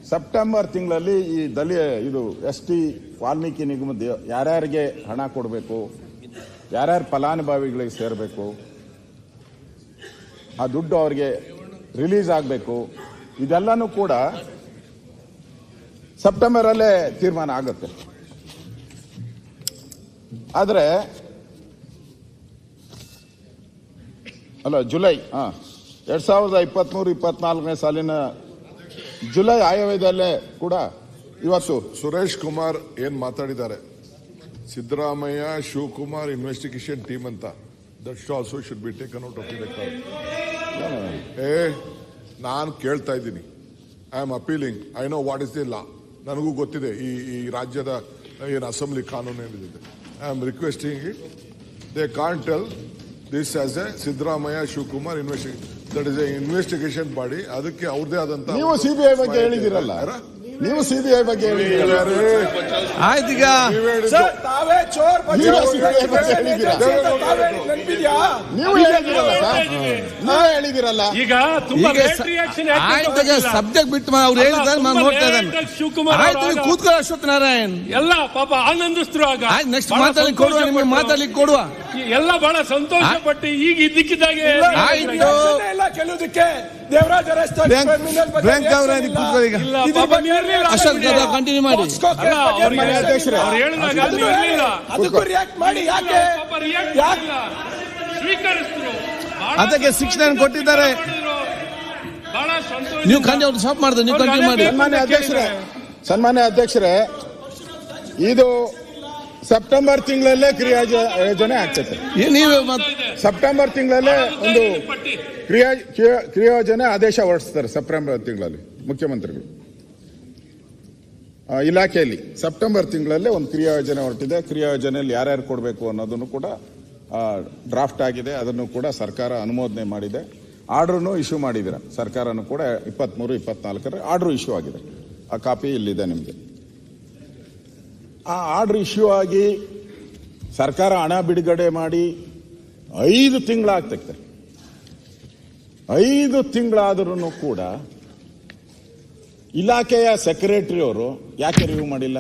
Speaker 1: ಸೆಪ್ಟೆಂಬರ್ ತಿಂಗಳಲ್ಲಿ ಈ ಇದು ST ವಾಲ್ಮೀಕಿ ನಿಗಮದ ಯಾರ್ಯಾರಿಗೆ ಹಣ ಕೊಡಬೇಕು, ಯಾರ್ಯಾರು ಫಲಾನುಭವಿಗಳಿಗೆ ಸೇರಬೇಕು, ಆ ದುಡ್ಡು ಅವ್ರಿಗೆ ರಿಲೀಸ್ ಆಗಬೇಕು, ಇದೆಲ್ಲನೂ ಕೂಡ ಸೆಪ್ಟೆಂಬರ್ ಅಲ್ಲೇ ತೀರ್ಮಾನ ಆಗುತ್ತೆ. ಆದರೆ ಜುಲೈ 2023-24 ಸಾಲಿನ ಜುಲೈ ಆಯವ್ಯಯದಲ್ಲೇ ಕೂಡ ಇವತ್ತು
Speaker 3: ಸುರೇಶ್ ಕುಮಾರ್ ಏನ್ ಮಾತಾಡಿದ್ದಾರೆ, ಸಿದ್ದರಾಮಯ್ಯ ಶಿವಕುಮಾರ್ ಇನ್ವೆಸ್ಟಿಗೇಷನ್ ಟೀಮ್ ಅಂತ, that also should be taken out of the record. ನಾನು ಕೇಳ್ತಾ ಇದ್ದೀನಿ, I am appealing. I know what is the law. ನನಗೂ ಗೊತ್ತಿದೆ ಈ ರಾಜ್ಯದ ಏನು ಅಸೆಂಬ್ಲಿ ಕಾನೂನು ಏನಿದೆ. I am requesting it. They can't tell this as A Siddaramaiah Shivakumar that is A investigation body. ಅದಕ್ಕೆ ಅವ್ರದೇ ಆದಂತ.
Speaker 1: ನೀವು CBI ಬಗ್ಗೆ ಹೇಳಿದಿರಲ್ಲ, ನೀವು CBI ಬಗ್ಗೆ ಹೇಳಿದಿರಲ್ಲ.
Speaker 5: ಆಯ್ತು, ಈಗ
Speaker 6: ತಾವೇ ಚೋರ್ ಬಗ್ಗೆ
Speaker 1: ನೀವು ಹೇಳಿದಿರಲ್ಲ.
Speaker 5: ಈಗ ಸಬ್ಜೆಕ್ಟ್ ಬಿಟ್ಟು ಅವ್ರು ಹೇಳಿದ್ರೆ ನಾನು ನೋಡ್ತಾ ಇದ್ದಾನೆ. ಆಯ್ತು, ನೀವು ಕೂತ್ಕೊಳ್ಳೋ ಅಶ್ವಥ್ ನಾರಾಯಣ್
Speaker 8: ಎಲ್ಲ ಪಾಪ ಆನಂದಿಸ್ತರು. ಆಗ
Speaker 5: ನೆಕ್ಸ್ಟ್ ಮಾತಾಡ್ಲಿಕ್ಕೆ ಕೊಡುವ, ನಿಮಗೆ ಮಾತಾಡ್ಲಿಕ್ಕೆ ಕೊಡುವ.
Speaker 8: ಎಲ್ಲ ಬಹಳ ಸಂತೋಷ ಪಟ್ಟು ಈಗ ಇದ್ದಕ್ಕಿದ್ದಾಗೆ
Speaker 6: ಕೆಲವುದಕ್ಕೆ ದೇವರಾಜ
Speaker 5: ಕಂಟಿನ್ಯೂ ಮಾಡಿ.
Speaker 6: ಅದಕ್ಕೂ ರಿಯಾಕ್ಟ್ ಮಾಡಿ. ಯಾಕೆ
Speaker 8: ಸ್ವೀಕರಿಸಿದ್ರು
Speaker 5: ಅದಕ್ಕೆ 69 ಕೊಟ್ಟಿದ್ದಾರೆ.
Speaker 8: ಬಹಳ ಸಂತೋಷ.
Speaker 5: ನೀವು ಕಂಡು ಅವ್ರು ಸ್ಟಾಪ್ ಮಾಡಿದ್ರೆ ನೀವು ಕಂಟಿನ್ಯೂ ಮಾಡಿ.
Speaker 1: ಸನ್ಮಾನ್ಯ ಅಧ್ಯಕ್ಷರೇ, ಇದು ಸೆಪ್ಟೆಂಬರ್ ತಿಂಗಳಲ್ಲೇ ಕ್ರಿಯಾ ಯೋಜನೆ ಆಗ್ತೈತೆ.
Speaker 5: ನೀವು
Speaker 1: ಸೆಪ್ಟೆಂಬರ್ ತಿಂಗಳಲ್ಲೇ ಒಂದು ಕ್ರಿಯಾ ಯೋಜನೆ ಆದೇಶ ಹೊರಡಿಸ್ತಾರೆ. ಸೆಪ್ಟೆಂಬರ್ ತಿಂಗಳಲ್ಲಿ ಮುಖ್ಯಮಂತ್ರಿಗಳು ಇಲಾಖೆಯಲ್ಲಿ ಸೆಪ್ಟೆಂಬರ್ ತಿಂಗಳಲ್ಲೇ ಒಂದು ಕ್ರಿಯಾ ಯೋಜನೆ ಹೊರಟಿದೆ. ಕ್ರಿಯಾ ಯೋಜನೆಯಲ್ಲಿ ಯಾರ್ಯಾರು ಕೊಡಬೇಕು ಅನ್ನೋದನ್ನು ಕೂಡ ಡ್ರಾಫ್ಟ್ ಆಗಿದೆ. ಅದನ್ನು ಕೂಡ ಸರ್ಕಾರ ಅನುಮೋದನೆ ಮಾಡಿದೆ. ಆರ್ಡರ್ನು ಇಶ್ಯೂ ಮಾಡಿದ್ದೀರಾ. ಸರ್ಕಾರನು ಕೂಡ 23-24 ಆರ್ಡರ್ ಇಶ್ಯೂ ಆಗಿದೆ. ಆ ಕಾಪಿ ಇಲ್ಲಿದೆ ನಿಮಗೆ. ಆ ಆರ್ಡರ್ ಇಶ್ಯೂ ಆಗಿ ಸರ್ಕಾರ ಹಣ ಬಿಡುಗಡೆ ಮಾಡಿ 5 ತಿಂಗಳಾಗ್ತೈತೆ. 5 ತಿಂಗಳಾದ್ರೂ ಕೂಡ ಇಲಾಖೆಯ ಸೆಕ್ರೆಟರಿ ಅವರು ಯಾಕೆ ರಿವ್ಯೂ ಮಾಡಿಲ್ಲ?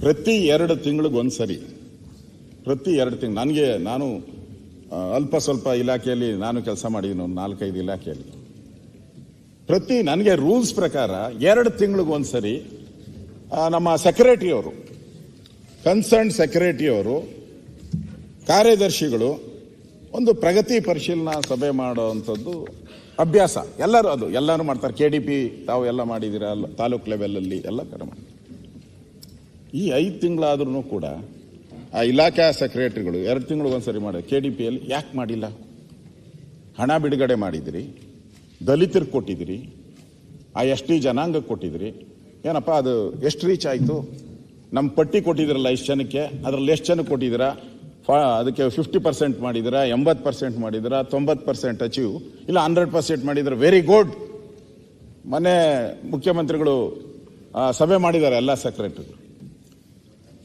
Speaker 1: ಪ್ರತಿ 2 ತಿಂಗಳಿಗೊಂದ್ಸರಿ, ಪ್ರತಿ 2 ತಿಂಗಳು ನಾನು ಅಲ್ಪ ಸ್ವಲ್ಪ ಇಲಾಖೆಯಲ್ಲಿ ನಾನು ಕೆಲಸ ಮಾಡಿದ್ದೀನಿ, ಒಂದು 4-5 ಇಲಾಖೆಯಲ್ಲಿ. ನನಗೆ ರೂಲ್ಸ್ ಪ್ರಕಾರ 2 ತಿಂಗಳಿಗೊಂದ್ಸರಿ ನಮ್ಮ ಸೆಕ್ರೆಟರಿ ಅವರು, ಕನ್ಸರ್ನ್ ಸೆಕ್ರೆಟರಿ ಅವರು, ಕಾರ್ಯದರ್ಶಿಗಳು ಒಂದು ಪ್ರಗತಿ ಪರಿಶೀಲನಾ ಸಭೆ ಮಾಡುವಂಥದ್ದು ಅಭ್ಯಾಸ. ಎಲ್ಲರೂ ಮಾಡ್ತಾರೆ. KDP ತಾವು ಎಲ್ಲ ಮಾಡಿದ್ದೀರಾ, ತಾಲೂಕ್ ಲೆವೆಲಲ್ಲಿ ಎಲ್ಲ ಕಡೆ ಮಾಡಿ. ಈ 5 ತಿಂಗಳಾದ್ರೂ ಕೂಡ ಆ ಇಲಾಖಾ ಸೆಕ್ರೆಟರಿಗಳು 2 ತಿಂಗಳಿಗೊಂದ್ಸರಿ ಮಾಡಿ. KDPಯಲ್ಲಿ ಯಾಕೆ ಮಾಡಿಲ್ಲ? ಹಣ ಬಿಡುಗಡೆ ಮಾಡಿದಿರಿ, ದಲಿತರಿಗೆ ಕೊಟ್ಟಿದ್ದೀರಿ, ಆ ST ಜನಾಂಗಕ್ಕೆ ಕೊಟ್ಟಿದ್ದೀರಿ. ಏನಪ್ಪ ಅದು ಎಷ್ಟು ರೀಚ್ ಆಯಿತು? ನಮ್ಮ ಪಟ್ಟಿ ಕೊಟ್ಟಿದ್ದೀರಲ್ಲ ಇಷ್ಟು ಜನಕ್ಕೆ, ಅದರಲ್ಲಿ ಎಷ್ಟು ಜನಕ್ಕೆ ಕೊಟ್ಟಿದ್ದೀರಾ? ಅದಕ್ಕೆ 50% ಮಾಡಿದ್ದೀರಾ, 80% ಮಾಡಿದ್ದೀರಾ, 90% ಅಚೀವ್ ಇಲ್ಲ 100% ಮಾಡಿದ್ದೀರಾ? Very good. ಮೊನ್ನೆ ಮುಖ್ಯಮಂತ್ರಿಗಳು ಸಭೆ ಮಾಡಿದ್ದಾರೆ ಎಲ್ಲ ಸೆಕ್ರೆಟರಿಗಳು.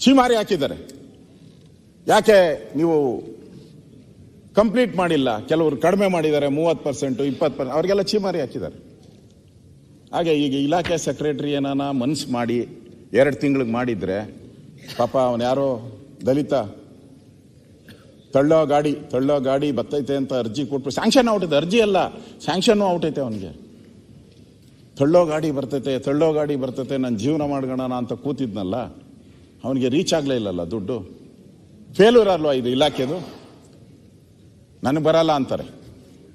Speaker 1: ಚೀಮಾರಿ ಹಾಕಿದ್ದಾರೆ. ಯಾಕೆ ನೀವು ಕಂಪ್ಲೀಟ್ ಮಾಡಿಲ್ಲ? ಕೆಲವರು ಕಡಿಮೆ ಮಾಡಿದ್ದಾರೆ, 30%, 20%, ಅವರಿಗೆಲ್ಲ ಚೀಮಾರಿ ಹಾಕಿದ್ದಾರೆ. ಹಾಗೆ ಈಗ ಇಲಾಖೆ ಸೆಕ್ರೆಟರಿ ಏನಾನ ಮನ್ಸು ಮಾಡಿ 2 ತಿಂಗಳಿಗೆ ಮಾಡಿದ್ರೆ, ಪಾಪ ಅವನು ಯಾರೋ ದಲಿತ ತಳ್ಳೋ ಗಾಡಿ ಬರ್ತೈತೆ ಅಂತ ಅರ್ಜಿ ಕೊಟ್ಟು ಸ್ಯಾಂಕ್ಷನ್ ಔಟ್ ಐತೆ. ಅರ್ಜಿ ಅಲ್ಲ, ಸ್ಯಾಂಕ್ಷನ್ನು ಔಟ್ ಐತೆ ಅವನಿಗೆ. ತಳ್ಳೋ ಗಾಡಿ ಬರ್ತೈತೆ ನನ್ನ ಜೀವನ ಮಾಡ್ಕೊಳ್ಳೋಣ ಅಂತ ಕೂತಿದ್ನಲ್ಲ, ಅವನಿಗೆ ರೀಚ್ ಆಗಲೇ ಇಲ್ಲಲ್ಲ ದುಡ್ಡು. ಫೇಲ್ಯೂರ್ ಅಲ್ವಾ ಇದು ಇಲಾಖೆದು? ನನಗೆ ಬರಲ್ಲ ಅಂತಾರೆ.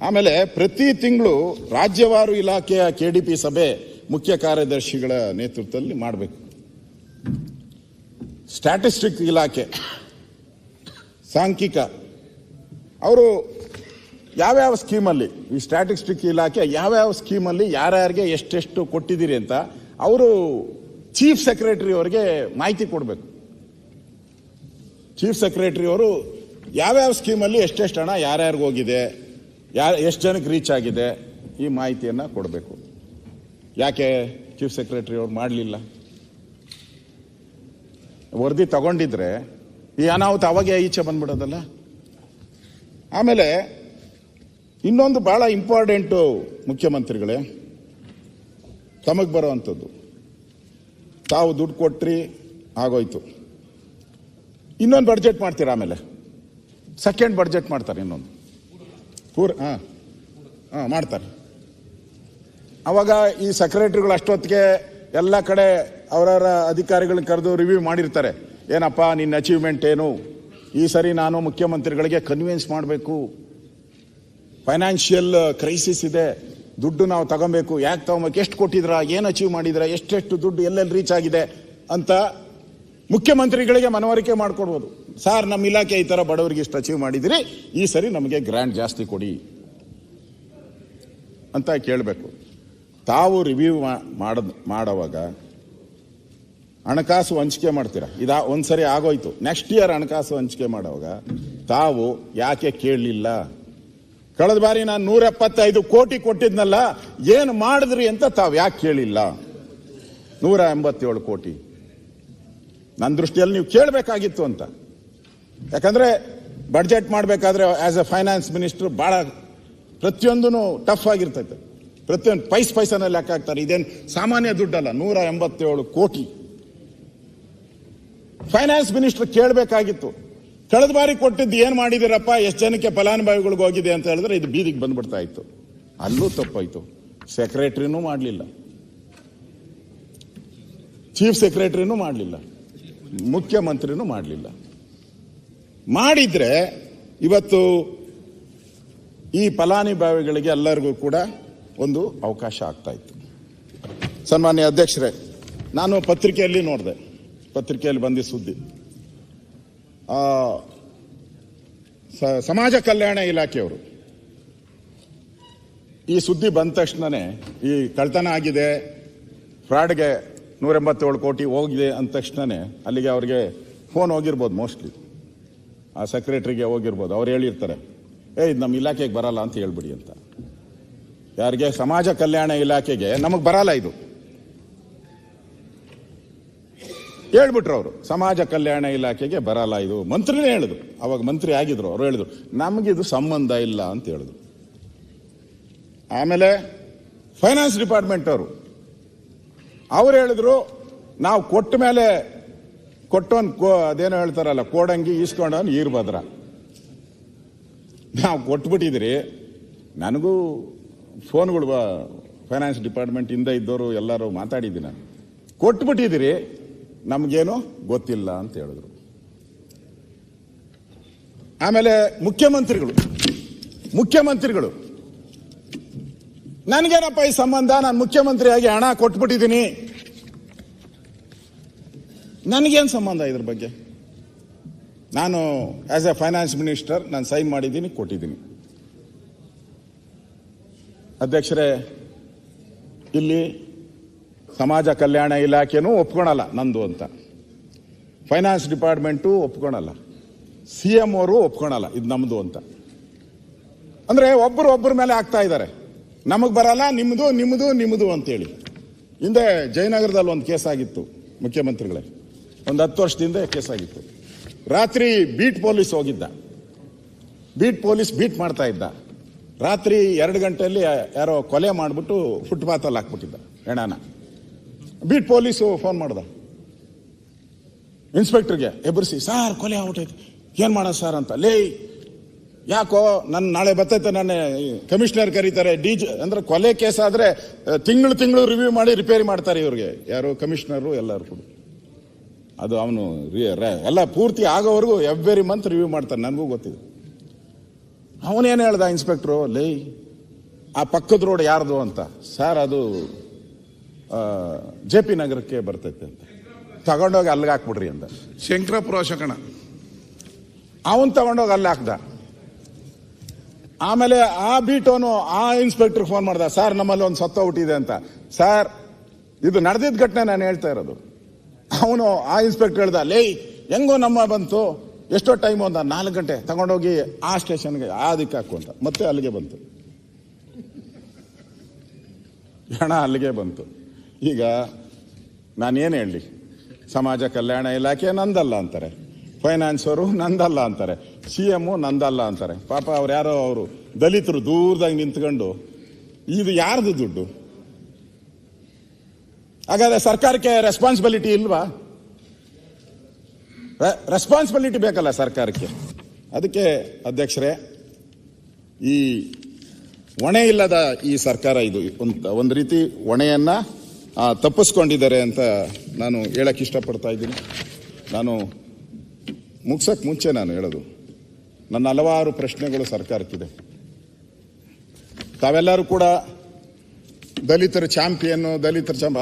Speaker 1: ಆಮೇಲೆ ಪ್ರತಿ ತಿಂಗಳು ರಾಜ್ಯವಾರು ಇಲಾಖೆಯ KDP ಸಭೆ ಮುಖ್ಯ ಕಾರ್ಯದರ್ಶಿಗಳ ನೇತೃತ್ವದಲ್ಲಿ ಮಾಡಬೇಕು. ಸ್ಟ್ಯಾಟಿಸ್ಟಿಕ್ ಇಲಾಖೆ, ಸಾಂಖ್ಯಿಕ, ಅವರು ಯಾವ್ಯಾವ ಸ್ಕೀಮಲ್ಲಿ, ಈ ಸ್ಟ್ಯಾಟಿಸ್ಟಿಕ್ ಇಲಾಖೆ ಯಾವ್ಯಾವ ಸ್ಕೀಮಲ್ಲಿ ಯಾರ್ಯಾರಿಗೆ ಎಷ್ಟೆಷ್ಟು ಕೊಟ್ಟಿದ್ದೀರಿ ಅಂತ ಅವರು ಚೀಫ್ ಸೆಕ್ರೆಟರಿ ಅವರಿಗೆ ಮಾಹಿತಿ ಕೊಡಬೇಕು. ಚೀಫ್ ಸೆಕ್ರೆಟರಿ ಅವರು ಯಾವ್ಯಾವ ಸ್ಕೀಮಲ್ಲಿ ಎಷ್ಟೆಷ್ಟು ಹಣ ಯಾರ್ಯಾರಿಗೆ ಹೋಗಿದೆ, ಎಷ್ಟು ಜನಕ್ಕೆ ರೀಚ್ ಆಗಿದೆ, ಈ ಮಾಹಿತಿಯನ್ನು ಕೊಡಬೇಕು. ಯಾಕೆ ಚೀಫ್ ಸೆಕ್ರೆಟರಿ ಅವರು ಮಾಡಲಿಲ್ಲ? ವರದಿ ತಗೊಂಡಿದ್ರೆ ಈ ಅನಾಹುತ ಅವಾಗೆ ಈಚೆ ಬಂದ್ಬಿಡೋದಲ್ಲ. ಆಮೇಲೆ ಇನ್ನೊಂದು ಬಹಳ ಇಂಪಾರ್ಟೆಂಟು ಮುಖ್ಯಮಂತ್ರಿಗಳೇ, ತಮಗೆ ಬರೋವಂಥದ್ದು, ತಾವು ದುಡ್ಡು ಕೊಟ್ರಿ ಆಗೋಯ್ತು, ಇನ್ನೊಂದು ಬಡ್ಜೆಟ್ ಮಾಡ್ತೀರಾ, ಆಮೇಲೆ ಸೆಕೆಂಡ್ ಬಡ್ಜೆಟ್ ಮಾಡ್ತಾರೆ, ಇನ್ನೊಂದು ಮಾಡ್ತಾರೆ. ಅವಾಗ ಈ ಸೆಕ್ರೆಟರಿಗಳು ಅಷ್ಟೊತ್ತಿಗೆ ಎಲ್ಲ ಕಡೆ ಅವರವರ ಅಧಿಕಾರಿಗಳನ್ನ ಕರೆದು ರಿವ್ಯೂ ಮಾಡಿರ್ತಾರೆ. ಏನಪ್ಪ ನಿನ್ನ ಅಚೀವ್ಮೆಂಟ್ ಏನು? ಈ ಸರಿ ನಾನು ಮುಖ್ಯಮಂತ್ರಿಗಳಿಗೆ ಕನ್ವಿನ್ಸ್ ಮಾಡಬೇಕು, ಫೈನಾನ್ಷಿಯಲ್ ಕ್ರೈಸಿಸ್ ಇದೆ, ದುಡ್ಡು ನಾವು ತಗೊಬೇಕು, ಯಾಕೆ ತಗೊಬೇಕು, ಎಷ್ಟು ಕೊಟ್ಟಿದ್ರಾ, ಏನು ಅಚೀವ್ ಮಾಡಿದ್ರಾ, ಎಷ್ಟೆಷ್ಟು ದುಡ್ಡು ಎಲ್ಲೆಲ್ಲಿ ರೀಚ್ ಆಗಿದೆ ಅಂತ ಮುಖ್ಯಮಂತ್ರಿಗಳಿಗೆ ಮನವರಿಕೆ ಮಾಡಿಕೊಡ್ಬೋದು. ಸರ್, ನಮ್ಮ ಇಲಾಖೆ ಈ ಥರ ಬಡವರಿಗೆ ಇಷ್ಟು ಅಚೀವ್ ಮಾಡಿದಿರಿ, ಈ ಸರಿ ನಮಗೆ ಗ್ರ್ಯಾಂಟ್ ಜಾಸ್ತಿ ಕೊಡಿ ಅಂತ ಕೇಳಬೇಕು. ತಾವು ರಿವ್ಯೂ ಮಾಡೋವಾಗ ಹಣಕಾಸು ಹಂಚಿಕೆ ಮಾಡ್ತೀರಾ, ಒಂದ್ಸರಿ ಆಗೋಯ್ತು, ನೆಕ್ಸ್ಟ್ ಇಯರ್ ಹಣಕಾಸು ಹಂಚಿಕೆ ಮಾಡುವಾಗ ತಾವು ಯಾಕೆ ಕೇಳಲಿಲ್ಲ? ಕಳೆದ ಬಾರಿ ನಾನು 175 ಕೋಟಿ ಕೊಟ್ಟಿದ್ನಲ್ಲ, ಏನು ಮಾಡಿದ್ರಿ ಅಂತ ತಾವು ಯಾಕೆ ಕೇಳಿಲ್ಲ? 187 ಕೋಟಿ ನನ್ನ ದೃಷ್ಟಿಯಲ್ಲಿ ನೀವು ಕೇಳಬೇಕಾಗಿತ್ತು ಅಂತ. ಯಾಕಂದ್ರೆ ಬಡ್ಜೆಟ್ ಮಾಡಬೇಕಾದ್ರೆ ಆಸ್ ಎ ಫೈನಾನ್ಸ್ ಮಿನಿಸ್ಟರ್ ಬಹಳ ಪ್ರತಿಯೊಂದೂ ಟಫ್ ಆಗಿರ್ತೈತೆ. ಪ್ರತಿಯೊಂದು ಪೈಸನಲ್ಲಿ ಲೆಕ್ಕ ಹಾಕ್ತಾರೆ. ಇದೇನು ಸಾಮಾನ್ಯ ದುಡ್ಡಲ್ಲ, 187 ಕೋಟಿ. ಫೈನಾನ್ಸ್ ಮಿನಿಸ್ಟರ್ ಕೇಳಬೇಕಾಗಿತ್ತು. ಕಳೆದ ಬಾರಿ ಕೊಟ್ಟಿದ್ದು ಏನ್ ಮಾಡಿದಿರಪ್ಪ, ಎಷ್ಟು ಜನಕ್ಕೆ ಫಲಾನುಭವಿಗಳಿಗೆ ಹೋಗಿದೆ ಅಂತ ಹೇಳಿದ್ರೆ ಇದು ಬೀದಿಗೆ ಬಂದ್ಬಿಡ್ತಾ ಇತ್ತು. ಅಲ್ಲೂ ತಪ್ಪಾಯ್ತು. ಸೆಕ್ರೆಟರಿನೂ ಮಾಡಲಿಲ್ಲ, ಚೀಫ್ ಸೆಕ್ರೆಟರಿನೂ ಮಾಡಲಿಲ್ಲ, ಮುಖ್ಯಮಂತ್ರಿನೂ ಮಾಡಲಿಲ್ಲ. ಮಾಡಿದ್ರೆ ಇವತ್ತು ಈ ಫಲಾನುಭವಿಗಳಿಗೆ ಎಲ್ಲರಿಗೂ ಕೂಡ ಒಂದು ಅವಕಾಶ ಆಗ್ತಾ ಇತ್ತು. ಸನ್ಮಾನ್ಯ ಅಧ್ಯಕ್ಷರೇ, ನಾನು ಪತ್ರಿಕೆಯಲ್ಲಿ ನೋಡಿದೆ, ಪತ್ರಿಕೆಯಲ್ಲಿ ಬಂದಿದ್ದ ಸುದ್ದಿ, ಸಮಾಜ ಕಲ್ಯಾಣ ಇಲಾಖೆಯವರು ಈ ಸುದ್ದಿ ಬಂದ ತಕ್ಷಣನೇ ಈ ಕಳ್ತನ ಆಗಿದೆ, ಫ್ರಾಡ್ಗೆ 187 ಕೋಟಿ ಹೋಗಿದೆ ಅಂದ ತಕ್ಷಣನೇ ಅಲ್ಲಿಗೆ ಅವ್ರಿಗೆ ಫೋನ್ ಹೋಗಿರ್ಬೋದು, ಮೋಸ್ಟ್ಲಿ ಆ ಸೆಕ್ರೆಟರಿಗೆ ಹೋಗಿರ್ಬೋದು. ಅವ್ರು ಹೇಳಿರ್ತಾರೆ, ಇದು ನಮ್ಮ ಇಲಾಖೆಗೆ ಬರಲ್ಲ ಅಂತ ಹೇಳ್ಬಿಡಿ ಅಂತ. ಯಾರಿಗೆ? ಸಮಾಜ ಕಲ್ಯಾಣ ಇಲಾಖೆಗೆ ನಮಗೆ ಬರಲ್ಲ ಇದು ಹೇಳ್ಬಿಟ್ರು ಅವರು. ಸಮಾಜ ಕಲ್ಯಾಣ ಇಲಾಖೆಗೆ ಬರಲ್ಲ ಇದು. ಮಂತ್ರಿನೇ ಹೇಳಿದ್ರು, ಅವಾಗ ಮಂತ್ರಿ ಆಗಿದ್ರು, ಅವರು ಹೇಳಿದ್ರು ನಮಗಿದು ಸಂಬಂಧ ಇಲ್ಲ ಅಂತ ಹೇಳಿದ್ರು. ಆಮೇಲೆ ಫೈನಾನ್ಸ್ ಡಿಪಾರ್ಟ್ಮೆಂಟ್ ಅವ್ರು ಹೇಳಿದ್ರು, ನಾವು ಕೊಟ್ಟ ಮೇಲೆ ಕೊಟ್ಟವನ್ ಅದೇನೋ ಹೇಳ್ತಾರಲ್ಲ, ಕೋಡಂಗಿ ಈಸ್ಕೊಂಡವನ್ ಈರ್ಭದ್ರ. ನಾವು ಕೊಟ್ಬಿಟ್ಟಿದ್ರಿ, ನನಗೂ ಫೋನ್ಗಳು ಫೈನಾನ್ಸ್ ಡಿಪಾರ್ಟ್ಮೆಂಟ್ ಇಂದ ಇದ್ದವರು ಎಲ್ಲರೂ ಮಾತಾಡಿದ್ದೀನಿ, ನಾನು ಕೊಟ್ಬಿಟ್ಟಿದ್ದೀರಿ, ನಮಗೇನು ಗೊತ್ತಿಲ್ಲ ಅಂತ ಹೇಳಿದ್ರು. ಆಮೇಲೆ ಮುಖ್ಯಮಂತ್ರಿಗಳು ನನಗೇನಪ್ಪ ಈ ಸಂಬಂಧ, ನಾನು ಮುಖ್ಯಮಂತ್ರಿಯಾಗಿ ಹಣ ಕೊಟ್ಬಿಟ್ಟಿದ್ದೀನಿ, ನನಗೇನು ಸಂಬಂಧ ಇದ್ರ ಬಗ್ಗೆ? ನಾನು ಆಸ್ ಎ ಫೈನಾನ್ಸ್ ಮಿನಿಸ್ಟರ್ ನಾನು ಸೈನ್ ಮಾಡಿದ್ದೀನಿ, ಕೊಟ್ಟಿದ್ದೀನಿ. ಅಧ್ಯಕ್ಷರೇ, ಇಲ್ಲಿ ಸಮಾಜ ಕಲ್ಯಾಣ ಇಲಾಖೆನೂ ಒಪ್ಕೊಳಲ್ಲ ನಂದು ಅಂತ, ಫೈನಾನ್ಸ್ ಡಿಪಾರ್ಟ್ಮೆಂಟು ಒಪ್ಕೊಳಲ್ಲ, CM ಅವರು ಒಪ್ಕೊಳಲ್ಲ ಇದು ನಮ್ದು ಅಂತ. ಅಂದ್ರೆ ಒಬ್ಬರ ಮೇಲೆ ಆಗ್ತಾ ಇದ್ದಾರೆ, ನಮಗ್ ಬರಲ್ಲ, ನಿಮ್ಮದು ಅಂತೇಳಿ. ಹಿಂದೆ ಜಯನಗರದಲ್ಲಿ ಒಂದು ಕೇಸ್ ಆಗಿತ್ತು, ಮುಖ್ಯಮಂತ್ರಿಗಳೇ, ಒಂದು 10 ವರ್ಷದಿಂದ ಕೇಸ್ ಆಗಿತ್ತು. ರಾತ್ರಿ ಬೀಟ್ ಪೊಲೀಸ್ ಹೋಗಿದ್ದ, ಬೀಟ್ ಮಾಡ್ತಾ ಇದ್ದ. ರಾತ್ರಿ 2 ಗಂಟೆಯಲ್ಲಿ ಯಾರೋ ಕೊಲೆ ಮಾಡಿಬಿಟ್ಟು ಫುಟ್ಪಾತಲ್ಲಿ ಹಾಕ್ಬಿಟ್ಟಿದ್ದ ಹೆಣನ. ಬೀಟ್ ಪೊಲೀಸು ಫೋನ್ ಮಾಡ್ದ ಇನ್ಸ್ಪೆಕ್ಟರ್ಗೆ, ಎಬ್ಬರಿಸಿ, ಸಾರ್ ಕೊಲೆ ಆಗ್ಬಿಟ್ಟೈತೆ, ಏನ್ ಮಾಡೋದು ಸರ್ ಅಂತ. ಲೇ ಯಾಕೋ, ನಾಳೆ ಬರ್ತೈತೆ, ನನ್ನ ಕಮಿಷನರ್ ಕರೀತಾರೆ, ಅಂದ್ರೆ ಕೊಲೆ ಕೇಸ್ ಆದ್ರೆ ತಿಂಗಳು ರಿವ್ಯೂ ಮಾಡಿ ರಿಪೇರಿ ಮಾಡ್ತಾರೆ ಇವ್ರಿಗೆ, ಯಾರು ಕಮಿಷನರು ಎಲ್ಲರೂ ಕೂಡ. ಅದು ಅವನು ಎಲ್ಲ ಪೂರ್ತಿ ಆಗೋವರೆಗೂ ಎವ್ರಿ ಮಂತ್ ರಿವ್ಯೂ ಮಾಡ್ತಾನೆ, ನನಗೂ ಗೊತ್ತಿದೆ. ಅವನೇನು ಹೇಳ್ದ ಇನ್ಸ್ಪೆಕ್ಟ್ರು, ಲೇ ಆ ಪಕ್ಕದ ರೋಡ್ ಯಾರ್ದು ಅಂತ. ಸರ್ ಅದು JP ನಗರಕ್ಕೆ ಬರ್ತೈತೆ ಅಂತ. ತಗೊಂಡೋಗಿ ಅಲ್ಲಿಗೆ ಹಾಕ್ಬಿಡ್ರಿ ಅಂತ.
Speaker 5: ಶಂಕರಪುರ ಶಕಣ
Speaker 1: ಅವನ್ ತಗೊಂಡೋಗಿ ಅಲ್ಲಿ ಹಾಕ್ದ. ಆಮೇಲೆ ಆ ಬೀಟೋನು ಆ ಇನ್ಸ್ಪೆಕ್ಟರ್ ಫೋನ್ ಮಾಡ್ದ, ಸರ್ ನಮ್ಮಲ್ಲಿ ಒಂದು ಸತ್ತೋಗ್ಬಿಟ್ಟಿದೆ ಅಂತ. ಸರ್ ಇದು ನಡೆದಿದ್ದ ಘಟನೆ ನಾನು ಹೇಳ್ತಾ ಇರೋದು. ಅವನು ಆ ಇನ್ಸ್ಪೆಕ್ಟರ್ ಹೇಳ್ದ, ಲೇ ಹೆಂಗೋ ನಮ್ಮ ಬಂತು, ಎಷ್ಟೋ ಟೈಮ್ ಒಂದ 4 ಗಂಟೆ ತಗೊಂಡೋಗಿ ಆ ಸ್ಟೇಷನ್ಗೆ ಅದಕ್ಕೆ ಹಾಕು ಅಂತ. ಮತ್ತೆ ಅಲ್ಲಿಗೆ ಬಂತು ಹಣ, ಅಲ್ಲಿಗೆ ಬಂತು. ಈಗ ನಾನೇನು ಹೇಳಿ, ಸಮಾಜ ಕಲ್ಯಾಣ ಇಲಾಖೆ ನಂದಲ್ಲ ಅಂತಾರೆ, ಫೈನಾನ್ಸ್ ಅವರು ನಂದಲ್ಲ ಅಂತಾರೆ, CM ನಂದಲ್ಲ ಅಂತಾರೆ. ಪಾಪ ಅವ್ರು ಯಾರೋ ಅವರು ದಲಿತರು ದೂರದಾಗ ನಿಂತ್ಕೊಂಡು ಇದು ಯಾರ್ದು ದುಡ್ಡು? ಹಾಗಾದ್ರೆ ಸರ್ಕಾರಕ್ಕೆ ರೆಸ್ಪಾನ್ಸಿಬಿಲಿಟಿ ಇಲ್ವಾ? ರೆಸ್ಪಾನ್ಸಿಬಿಲಿಟಿ ಬೇಕಲ್ಲ ಸರ್ಕಾರಕ್ಕೆ. ಅದಕ್ಕೆ ಅಧ್ಯಕ್ಷರೇ, ಈ ಹೊಣೆ ಇಲ್ಲದ ಈ ಸರ್ಕಾರ ಇದು ಒಂದು ರೀತಿ ಹೊಣೆಯನ್ನ ತಪ್ಪಿಸ್ಕೊಂಡಿದ್ದಾರೆ ಅಂತ ನಾನು ಹೇಳಕ್ ಇಷ್ಟಪಡ್ತಾ ಇದ್ದೀನಿ. ನಾನು ಮುಗ್ಸಕ್ ಮುಂಚೆ ನಾನು ಹೇಳೋದು, ನನ್ನ ಹಲವಾರು ಪ್ರಶ್ನೆಗಳು ಸರ್ಕಾರಕ್ಕಿದೆ. ತಾವೆಲ್ಲರೂ ಕೂಡ ದಲಿತರ ಚಾಂಪಿಯನ್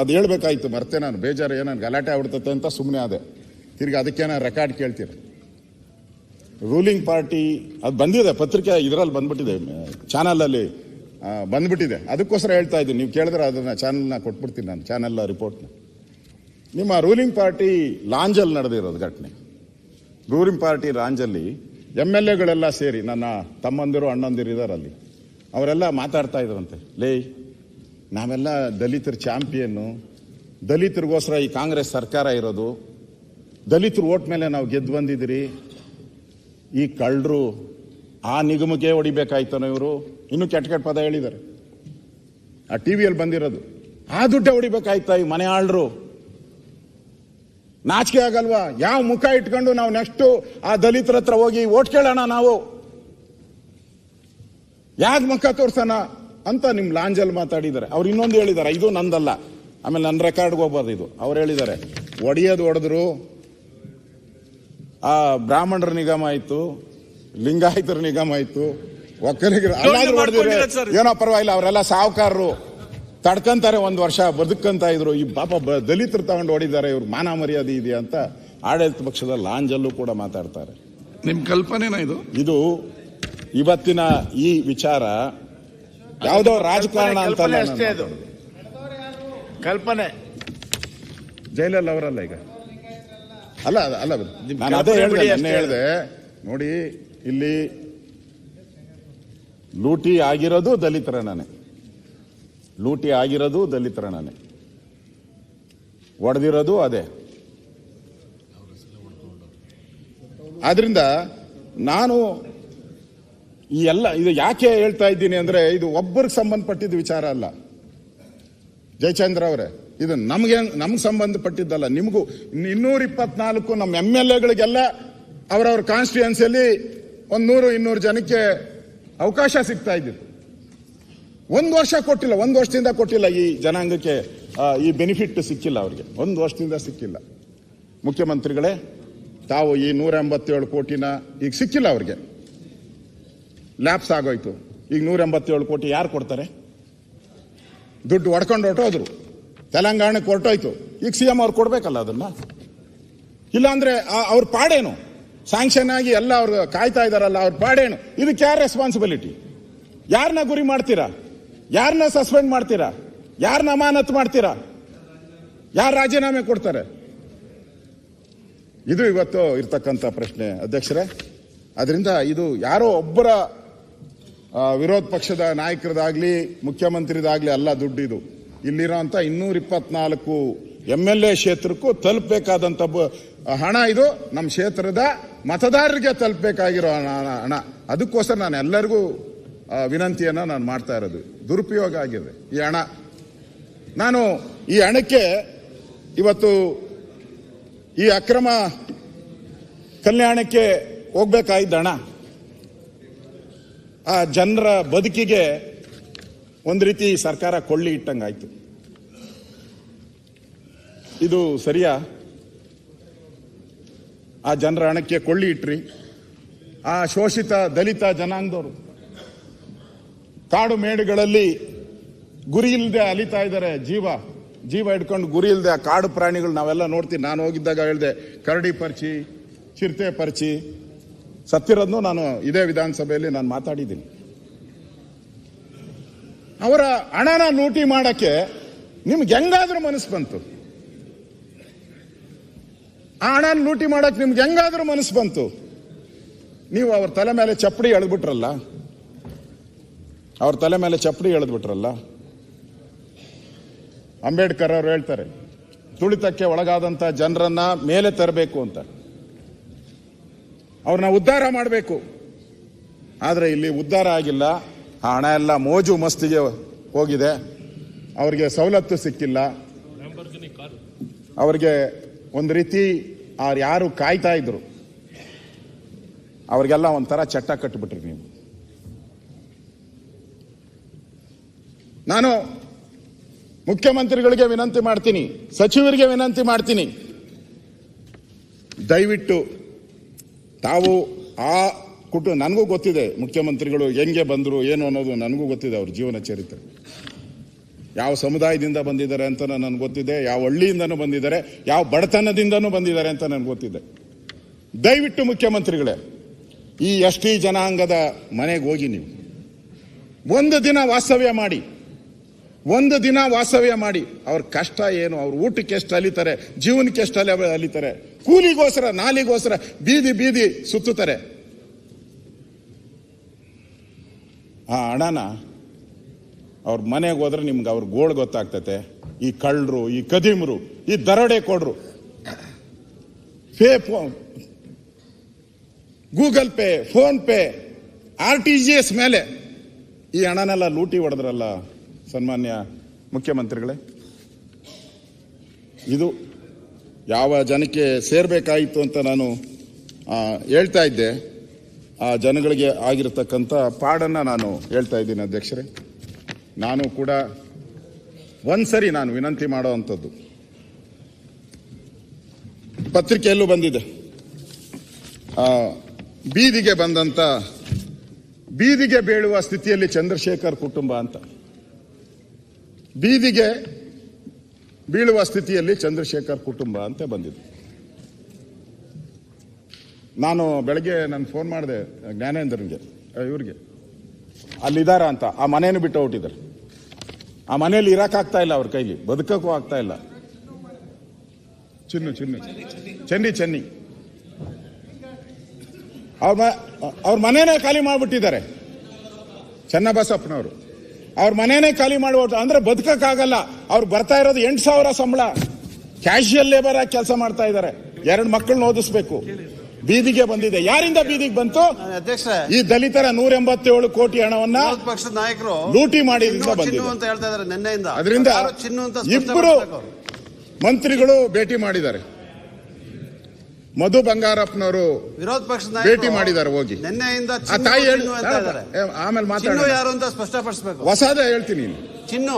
Speaker 1: ಅದು ಹೇಳ್ಬೇಕಾಯ್ತು, ಮರ್ತೆ ನಾನು, ಬೇಜಾರು, ಏನೋ ಗಲಾಟೆ ಆಗ್ಬಿಡ್ತತೆ ಅಂತ ಸುಮ್ಮನೆ ಆದೆ. ತಿರ್ಗಿ ಅದಕ್ಕೇನ ರೆಕಾರ್ಡ್ ಕೇಳ್ತೀರ. ರೂಲಿಂಗ್ ಪಾರ್ಟಿ ಅದು ಬಂದಿದೆ, ಪತ್ರಿಕೆ ಇದರಲ್ಲಿ ಬಂದ್ಬಿಟ್ಟಿದೆ, ಚಾನಲಲ್ಲಿ ಬಂದ್ಬಿಟ್ಟಿದೆ. ಅದಕ್ಕೋಸ್ಕರ ಹೇಳ್ತಾ ಇದ್ದೀನಿ, ನೀವು ಕೇಳಿದ್ರೆ ಅದನ್ನ ಚಾನಲ್ನ ಕೊಟ್ಬಿಡ್ತೀನಿ ನಾನು, ಚಾನಲ್ ರಿಪೋರ್ಟ್ನ. ನಿಮ್ಮ ರೂಲಿಂಗ್ ಪಾರ್ಟಿ ಲಾಂಜಲ್ಲಿ ನಡೆದಿರೋದು ಘಟನೆ. ರೂಲಿಂಗ್ ಪಾರ್ಟಿ ಲಾಂಜಲ್ಲಿ MLAಗಳೆಲ್ಲ ಸೇರಿ, ನನ್ನ ತಮ್ಮಂದಿರು ಅಣ್ಣಂದಿರು ಇದಾರೆ ಅಲ್ಲಿ, ಅವರೆಲ್ಲ ಮಾತಾಡ್ತಾ ಇದ್ರಂತೆ, ಲೇ ನಾವೆಲ್ಲ ದಲಿತರ ಚಾಂಪಿಯನ್ನು, ದಲಿತರಿಗೋಸ್ಕರ ಈ ಕಾಂಗ್ರೆಸ್ ಸರ್ಕಾರ ಇರೋದು, ದಲಿತರು ಓಟ್ ಮೇಲೆ ನಾವು ಗೆದ್ದು ಬಂದಿದ್ದೀರಿ, ಈ ಕಳ್ಳರು ಆ ನಿಗಮಕ್ಕೆ ಹೊಡಿಬೇಕಾಯ್ತಾನೋ ಇವರು, ಇನ್ನೂ ಕೆಟ್ಟ ಪದ ಹೇಳಿದ್ದಾರೆ, ಆ ಟಿವಿಯಲ್ಲಿ ಬಂದಿರೋದು, ಆ ದುಡ್ಡೇ ಹೊಡಿಬೇಕಾಯ್ತಾ ಈ ಮನೆ ಆಳ್ರು? ನಾಚಿಕೆ ಆಗಲ್ವಾ? ಯಾವ ಮುಖ ಇಟ್ಕೊಂಡು ನಾವು ನೆಕ್ಸ್ಟ್ ಆ ದಲಿತರ ಹತ್ರ ಹೋಗಿ ಓಟ್ ಕೇಳೋಣ? ನಾವು ಯಾಕೆ ಮುಖ ತೋರ್ಸೋಣ ಅಂತ ನಿಮ್ ಲಾಂಜಲ್ಲಿ ಮಾತಾಡಿದ್ದಾರೆ. ಅವ್ರು ಇನ್ನೊಂದು ಹೇಳಿದ್ದಾರೆ, ಇದು ನಂದಲ್ಲ, ಆಮೇಲೆ ನನ್ನ ರೆಕಾರ್ಡ್ಗೆ ಹೋಗ್ಬಾರ್ದು ಇದು. ಅವ್ರು ಹೇಳಿದ್ದಾರೆ, ಹೊಡೆಯೋದು ಹೊಡೆದ್ರು, ಆ ಬ್ರಾಹ್ಮಣರ ನಿಗಮ ಆಯ್ತು, ಲಿಂಗಾಯತರ ನಿಗಮ ಇತ್ತು, ಒಕ್ಕಲಿಗರು ಅಲ್ಲಾದ್ರೂ ಹೊಡೆದಿದ್ರೆ ಏನೋ ಪರವಾಗಿಲ್ಲ, ಅವರೆಲ್ಲ ಸಾಹುಕಾರರು ತಡ್ಕಂತಾರೆ, ಒಂದು ವರ್ಷ ಬದುಕಂತ ಇದ್ರು. ಈ ಪಾಪ ದಲಿತರು ತಗೊಂಡು ಹೊಡಿದ್ದಾರೆ, ಇವ್ರು ಮಾನ ಮರ್ಯಾದೆ ಇದೆಯಾ ಅಂತ ಆಡಳಿತ ಪಕ್ಷದ ಲಾಂಜಲ್ಲೂ ಕೂಡ ಮಾತಾಡ್ತಾರೆ.
Speaker 5: ನಿಮ್ ಕಲ್ಪನೆನಾ ಇದು?
Speaker 1: ಇದು ಇವತ್ತಿನ ಈ ವಿಚಾರ ಯಾವುದೋ ರಾಜಕಾರಣ ಅಂತ
Speaker 6: ಅಷ್ಟೇ, ಅದು ಕಲ್ಪನೆ.
Speaker 1: ಜೈಲಲ್ಲಿ ಅವರಲ್ಲ ಈಗ. ಅಲ್ಲ ಅಲ್ಲ, ನಾನು ಅದೇ ಹೇಳಿದೆ ನೋಡಿ, ಇಲ್ಲಿ ಲೂಟಿ ಆಗಿರೋದು ದಲಿತರನೇ, ಲೂಟಿ ಆಗಿರೋದು ದಲಿತರನೇ, ಒಡೆದಿರೋದು ಅದೇ. ಆದ್ರಿಂದ ನಾನು ಈ ಎಲ್ಲ ಇದು ಯಾಕೆ ಹೇಳ್ತಾ ಇದ್ದೀನಿ ಅಂದ್ರೆ, ಇದು ಒಬ್ಬರಿಗೆ ಸಂಬಂಧಪಟ್ಟಿದ್ದ ವಿಚಾರ ಅಲ್ಲ ಜಯಚಂದ್ರ ಅವರೇ, ಇದು ನಮ್ಗೆ ಸಂಬಂಧಪಟ್ಟಿದ್ದಲ್ಲ. ನಿಮಗೂ 224 ನಮ್ಮ MLAಗಳಿಗೆಲ್ಲ ಅವರವ್ರ ಕಾನ್ಸ್ಟಿಟ್ಯೂನ್ಸಿಯಲ್ಲಿ 100-200 ಜನಕ್ಕೆ ಅವಕಾಶ ಸಿಗ್ತಾ ಇದ್ದಿತ್ತು. ಒಂದು ವರ್ಷ ಕೊಟ್ಟಿಲ್ಲ, ಒಂದು ವರ್ಷದಿಂದ ಕೊಟ್ಟಿಲ್ಲ ಈ ಜನಾಂಗಕ್ಕೆ ಈ ಬೆನಿಫಿಟ್ ಸಿಕ್ಕಿಲ್ಲ ಅವರಿಗೆ, ಒಂದು ವರ್ಷದಿಂದ ಸಿಕ್ಕಿಲ್ಲ. ಮುಖ್ಯಮಂತ್ರಿಗಳೇ, ತಾವು ಈ 187 ಕೋಟಿನ ಈಗ ಸಿಕ್ಕಿಲ್ಲ ಅವ್ರಿಗೆ, ಲ್ಯಾಪ್ಸ್ ಆಗೋಯ್ತು. ಈಗ 187 ಕೋಟಿ ಯಾರು ಕೊಡ್ತಾರೆ? ದುಡ್ಡು ಹೊಡ್ಕೊಂಡು ಹೊರಟೋದ್ರು, ತೆಲಂಗಾಣಕ್ಕೆ ಹೊರಟೋಯ್ತು. ಈಗ CM ಅವ್ರು ಕೊಡ್ಬೇಕಲ್ಲ ಅದನ್ನ, ಇಲ್ಲಾಂದ್ರೆ ಅವ್ರ ಪಾಡೇನು? ಸ್ಯಾಂಕ್ಷನ್ ಆಗಿ ಎಲ್ಲ ಅವ್ರು ಕಾಯ್ತಾ ಇದಾರಲ್ಲ, ಅವ್ರ ಪಾಡೇನು? ಇದಕ್ಕೆ ಯಾರು ರೆಸ್ಪಾನ್ಸಿಬಿಲಿಟಿ? ಯಾರನ್ನ ಗುರಿ ಮಾಡ್ತೀರಾ? ಯಾರನ್ನ ಸಸ್ಪೆಂಡ್ ಮಾಡ್ತೀರಾ? ಯಾರನ್ನ ಅಮಾನತು ಮಾಡ್ತೀರಾ? ಯಾರು ರಾಜೀನಾಮೆ ಕೊಡ್ತಾರೆ? ಇದು ಇವತ್ತು ಇರ್ತಕ್ಕಂಥ ಪ್ರಶ್ನೆ ಅಧ್ಯಕ್ಷರೇ. ಅದರಿಂದ ಇದು ಯಾರೋ ಒಬ್ಬರ ವಿರೋಧ ಪಕ್ಷದ ನಾಯಕರದಾಗ್ಲಿ ಮುಖ್ಯಮಂತ್ರಿದಾಗ್ಲಿ ಅಲ್ಲ ದುಡ್ಡಿದು. ಇಲ್ಲಿರೋಂಥ 224 MLA ಕ್ಷೇತ್ರಕ್ಕೂ ತಲುಪಬೇಕಾದಂಥ ಹಣ ಇದು. ನಮ್ಮ ಕ್ಷೇತ್ರದ ಮತದಾರರಿಗೆ ತಲುಪಬೇಕಾಗಿರೋ ಹಣ. ಅದಕ್ಕೋಸ್ಕರ ನಾನು ಎಲ್ಲರಿಗೂ ವಿನಂತಿಯನ್ನು ನಾನು ಮಾಡ್ತಾ ಇರೋದು. ದುರುಪಯೋಗ ಆಗಿದೆ ಈ ಹಣ. ನಾನು ಈ ಹಣಕ್ಕೆ ಇವತ್ತು ಈ ಅಕ್ರಮ ಕಲ್ಯಾಣಕ್ಕೆ ಹೋಗ್ಬೇಕಾಗಿದ್ದ ಹಣ ಆ ಜನರ ಬದುಕಿಗೆ ಒಂದು ರೀತಿ ಸರ್ಕಾರ ಕೊಳ್ಳಿ ಇಟ್ಟಂಗಾಯ್ತು. ಇದು ಸರಿಯಾ? ಆ ಜನರ ಹಣಕ್ಕೆ ಕೊಳ್ಳಿ ಇಟ್ರಿ. ಆ ಶೋಷಿತ ದಲಿತ ಜನಾಂಗದವರು ಕಾಡು ಮೇಡುಗಳಲ್ಲಿ ಗುರಿ ಇಲ್ಲದೆ ಅಲಿತಾ ಇದ್ದಾರೆ. ಜೀವ ಹಿಡ್ಕೊಂಡು ಗುರಿ ಇಲ್ಲದೆ ಆ ಕಾಡು ಪ್ರಾಣಿಗಳು ನಾವೆಲ್ಲ ನೋಡ್ತೀವಿ. ನಾನು ಹೋಗಿದ್ದಾಗ ಹೇಳಿದೆ, ಕರಡಿ ಪರ್ಚಿ, ಚಿರತೆ ಪರ್ಚಿ ಸತ್ತಿರೋದನ್ನು ನಾನು ಇದೇ ವಿಧಾನಸಭೆಯಲ್ಲಿ ನಾನು ಮಾತಾಡಿದ್ದೀನಿ. ಅವರ ಹಣನ ಲೂಟಿ ಮಾಡಕ್ಕೆ ನಿಮ್ಗೆ ಹೆಂಗಾದ್ರೂ ಮನಸ್ಸು ಬಂತು? ಆ ಹಣನ ಲೂಟಿ ಮಾಡಕ್ಕೆ ನಿಮ್ಗೆ ಹೆಂಗಾದ್ರೂ ಮನಸ್ಸು ಬಂತು? ನೀವು ಅವ್ರ ತಲೆ ಮೇಲೆ ಚಪ್ಪಡಿ ಎಳೆದ್ಬಿಟ್ರಲ್ಲ, ಅವ್ರ ತಲೆ ಮೇಲೆ ಚಪ್ಪಡಿ ಎಳೆದ್ಬಿಟ್ರಲ್ಲ. ಅಂಬೇಡ್ಕರ್ ಅವರು ಹೇಳ್ತಾರೆ, ತುಳಿತಕ್ಕೆ ಒಳಗಾದಂತ ಜನರನ್ನ ಮೇಲೆ ತರಬೇಕು ಅಂತ, ಅವ್ರನ್ನ ಉದ್ಧಾರ ಮಾಡಬೇಕು. ಆದ್ರೆ ಇಲ್ಲಿ ಉದ್ಧಾರ ಆಗಿಲ್ಲ. ಆ ಹಣ ಎಲ್ಲ ಮೋಜು ಮಸ್ತಿಗೆ ಹೋಗಿದೆ. ಅವ್ರಿಗೆ ಸವಲತ್ತು ಸಿಕ್ಕಿಲ್ಲ. ಅವ್ರಿಗೆ ಒಂದು ರೀತಿ ಅವ್ರು ಯಾರು ಕಾಯ್ತಾ ಇದ್ರು ಅವ್ರಿಗೆಲ್ಲ ಒಂಥರ ಚಟ್ಟ ಕಟ್ಟಿಬಿಟ್ರಿ ನೀವು. ನಾನು ಮುಖ್ಯಮಂತ್ರಿಗಳಿಗೆ ವಿನಂತಿ ಮಾಡ್ತೀನಿ, ಸಚಿವರಿಗೆ ವಿನಂತಿ ಮಾಡ್ತೀನಿ, ದಯವಿಟ್ಟು ತಾವು ಆ ನನಗೂ ಗೊತ್ತಿದೆ ಮುಖ್ಯಮಂತ್ರಿಗಳು ಹೆಂಗೆ ಬಂದರು ಏನು ಅನ್ನೋದು ನನಗೂ ಗೊತ್ತಿದೆ. ಅವ್ರ ಜೀವನ ಚರಿತ್ರೆ, ಯಾವ ಸಮುದಾಯದಿಂದ ಬಂದಿದ್ದಾರೆ ಅಂತ ನನಗೆ ಗೊತ್ತಿದೆ, ಯಾವ ಹಳ್ಳಿಯಿಂದನೂ ಬಂದಿದ್ದಾರೆ, ಯಾವ ಬಡತನದಿಂದನೂ ಬಂದಿದ್ದಾರೆ ಅಂತ ನನಗೆ ಗೊತ್ತಿದೆ. ದಯವಿಟ್ಟು ಮುಖ್ಯಮಂತ್ರಿಗಳೇ, ಈ ST ಜನಾಂಗದ ಮನೆಗೆ ಹೋಗಿ ನೀವು ಒಂದು ದಿನ ವಾಸ್ತವ್ಯ ಮಾಡಿ, ಒಂದು ದಿನ ವಾಸ್ತವ್ಯ ಮಾಡಿ. ಅವ್ರ ಕಷ್ಟ ಏನು, ಅವ್ರ ಊಟಕ್ಕೆ ಎಷ್ಟು ಅಲಿತಾರೆ, ಜೀವನಕ್ಕೆ ಎಷ್ಟು ಅಲಿತಾರೆ, ಕೂಲಿಗೋಸ್ಕರ ನಾಲಿಗೋಸ್ಕರ ಬೀದಿ ಬೀದಿ ಸುತ್ತುತ್ತಾರೆ. ಆ ಹಣನ ಅವ್ರ ಮನೆಗೆ ಹೋದ್ರೆ ನಿಮ್ಗೆ ಅವ್ರ ಗೋಳು ಗೊತ್ತಾಗ್ತತೆ. ಈ ಕಳ್ಳರು, ಈ ಕದೀಮರು, ಈ ದರೋಡೆ ಕೊಡ್ರು, Google Pay, PhonePe, RTGS ಮೇಲೆ ಈ ಹಣನೆಲ್ಲ ಲೂಟಿ ಹೊಡೆದ್ರಲ್ಲ ಸನ್ಮಾನ್ಯ ಮುಖ್ಯಮಂತ್ರಿಗಳೇ. ಇದು ಯಾವ ಜನಕ್ಕೆ ಸೇರ್ಬೇಕಾಯಿತು ಅಂತ ನಾನು ಹೇಳ್ತಾ ಇದ್ದೆ. ಆ ಜನಗಳಿಗೆ ಆಗಿರತಕ್ಕಂಥ ಪಾಡನ್ನ ನಾನು ಹೇಳ್ತಾ ಇದ್ದೀನಿ ಅಧ್ಯಕ್ಷರೇ. ನಾನು ಕೂಡ ಒಂದ್ಸರಿ ನಾನು ವಿನಂತಿ ಮಾಡುವಂಥದ್ದು, ಪತ್ರಿಕೆಯಲ್ಲೂ ಬಂದಿದೆ, ಬೀದಿಗೆ ಬಂದಂತ ಬೀದಿಗೆ ಬೀಳುವ ಸ್ಥಿತಿಯಲ್ಲಿ ಚಂದ್ರಶೇಖರ್ ಕುಟುಂಬ ಅಂತ, ಬೀದಿಗೆ ಬೀಳುವ ಸ್ಥಿತಿಯಲ್ಲಿ ಚಂದ್ರಶೇಖರ್ ಕುಟುಂಬ ಅಂತ ಬಂದಿದೆ. ನಾನು ಬೆಳಗ್ಗೆ ನಾನು ಫೋನ್ ಮಾಡಿದೆ ಜ್ಞಾನೇಂದ್ರನ್ಗೆ, ಇವ್ರಿಗೆ ಅಲ್ಲಿದ್ದಾರ ಅಂತ. ಆ ಮನೇನು ಬಿಟ್ಟು ಹೊಟ್ಟಿದ್ದಾರೆ. ಆ ಮನೆಯಲ್ಲಿ ಇರಕ್ಕಾಗ್ತಾ ಇಲ್ಲ, ಅವ್ರ ಕೈಗೆ ಬದುಕಕ್ಕೂ ಆಗ್ತಾ ಇಲ್ಲ. ಚೆನ್ನಿ ಅವ್ರ ಮನೇನೆ ಖಾಲಿ ಮಾಡಿಬಿಟ್ಟಿದ್ದಾರೆ ಚನ್ನಬಸಪ್ಪನವರು. ಅವ್ರ ಮನೇನೆ ಖಾಲಿ ಮಾಡ್ಬಿಟ್ಟು ಅಂದ್ರೆ ಬದುಕಕ್ಕಾಗಲ್ಲ. ಅವ್ರು ಬರ್ತಾ ಇರೋದು 8,000 ಸಂಬಳ, ಕ್ಯಾಶುಯಲ್ ಲೇಬರ್ ಆಗಿ ಕೆಲಸ ಮಾಡ್ತಾ ಇದ್ದಾರೆ. 2 ಮಕ್ಕಳನ್ನ ಓದಿಸ್ಬೇಕು. ಬೀದಿಗೆ ಬಂದಿದೆ. ಯಾರಿಂದ ಬೀದಿಗೆ ಬಂತು?
Speaker 7: ಅಧ್ಯಕ್ಷ,
Speaker 1: ಈ ದಲಿತರ 187 ಕೋಟಿ ಹಣವನ್ನ
Speaker 7: ಪಕ್ಷದ ನಾಯಕರು
Speaker 1: ಲೂಟಿ ಮಾಡಿದ್ರಿಂದ ಬಂದಿದೆ
Speaker 7: ಅಂತ ಹೇಳ್ತಾ ಇದ್ದಾರೆ ನಿನ್ನೆಯಿಂದ.
Speaker 1: ಅದರಿಂದ ಇಬ್ಬರು ಮಂತ್ರಿಗಳು ಭೇಟಿ ಮಾಡಿದ್ದಾರೆ. ಮಧು ಬಂಗಾರಪ್ಪನವರು
Speaker 7: ವಿರೋಧ ಪಕ್ಷದ
Speaker 1: ಭೇಟಿ ಮಾಡಿದ್ದಾರೆ ಹೋಗಿ.
Speaker 7: ನಿನ್ನೆಯಿಂದ
Speaker 1: ಆ ತಾಯಿ ಆಮೇಲೆ ಮಾತಾಡ
Speaker 7: ಯಾರು ಅಂತ ಸ್ಪಷ್ಟಪಡಿಸಬೇಕು.
Speaker 1: ಹೊಸದೇ ಹೇಳ್ತೀನಿ.
Speaker 7: ಚಿನ್ನು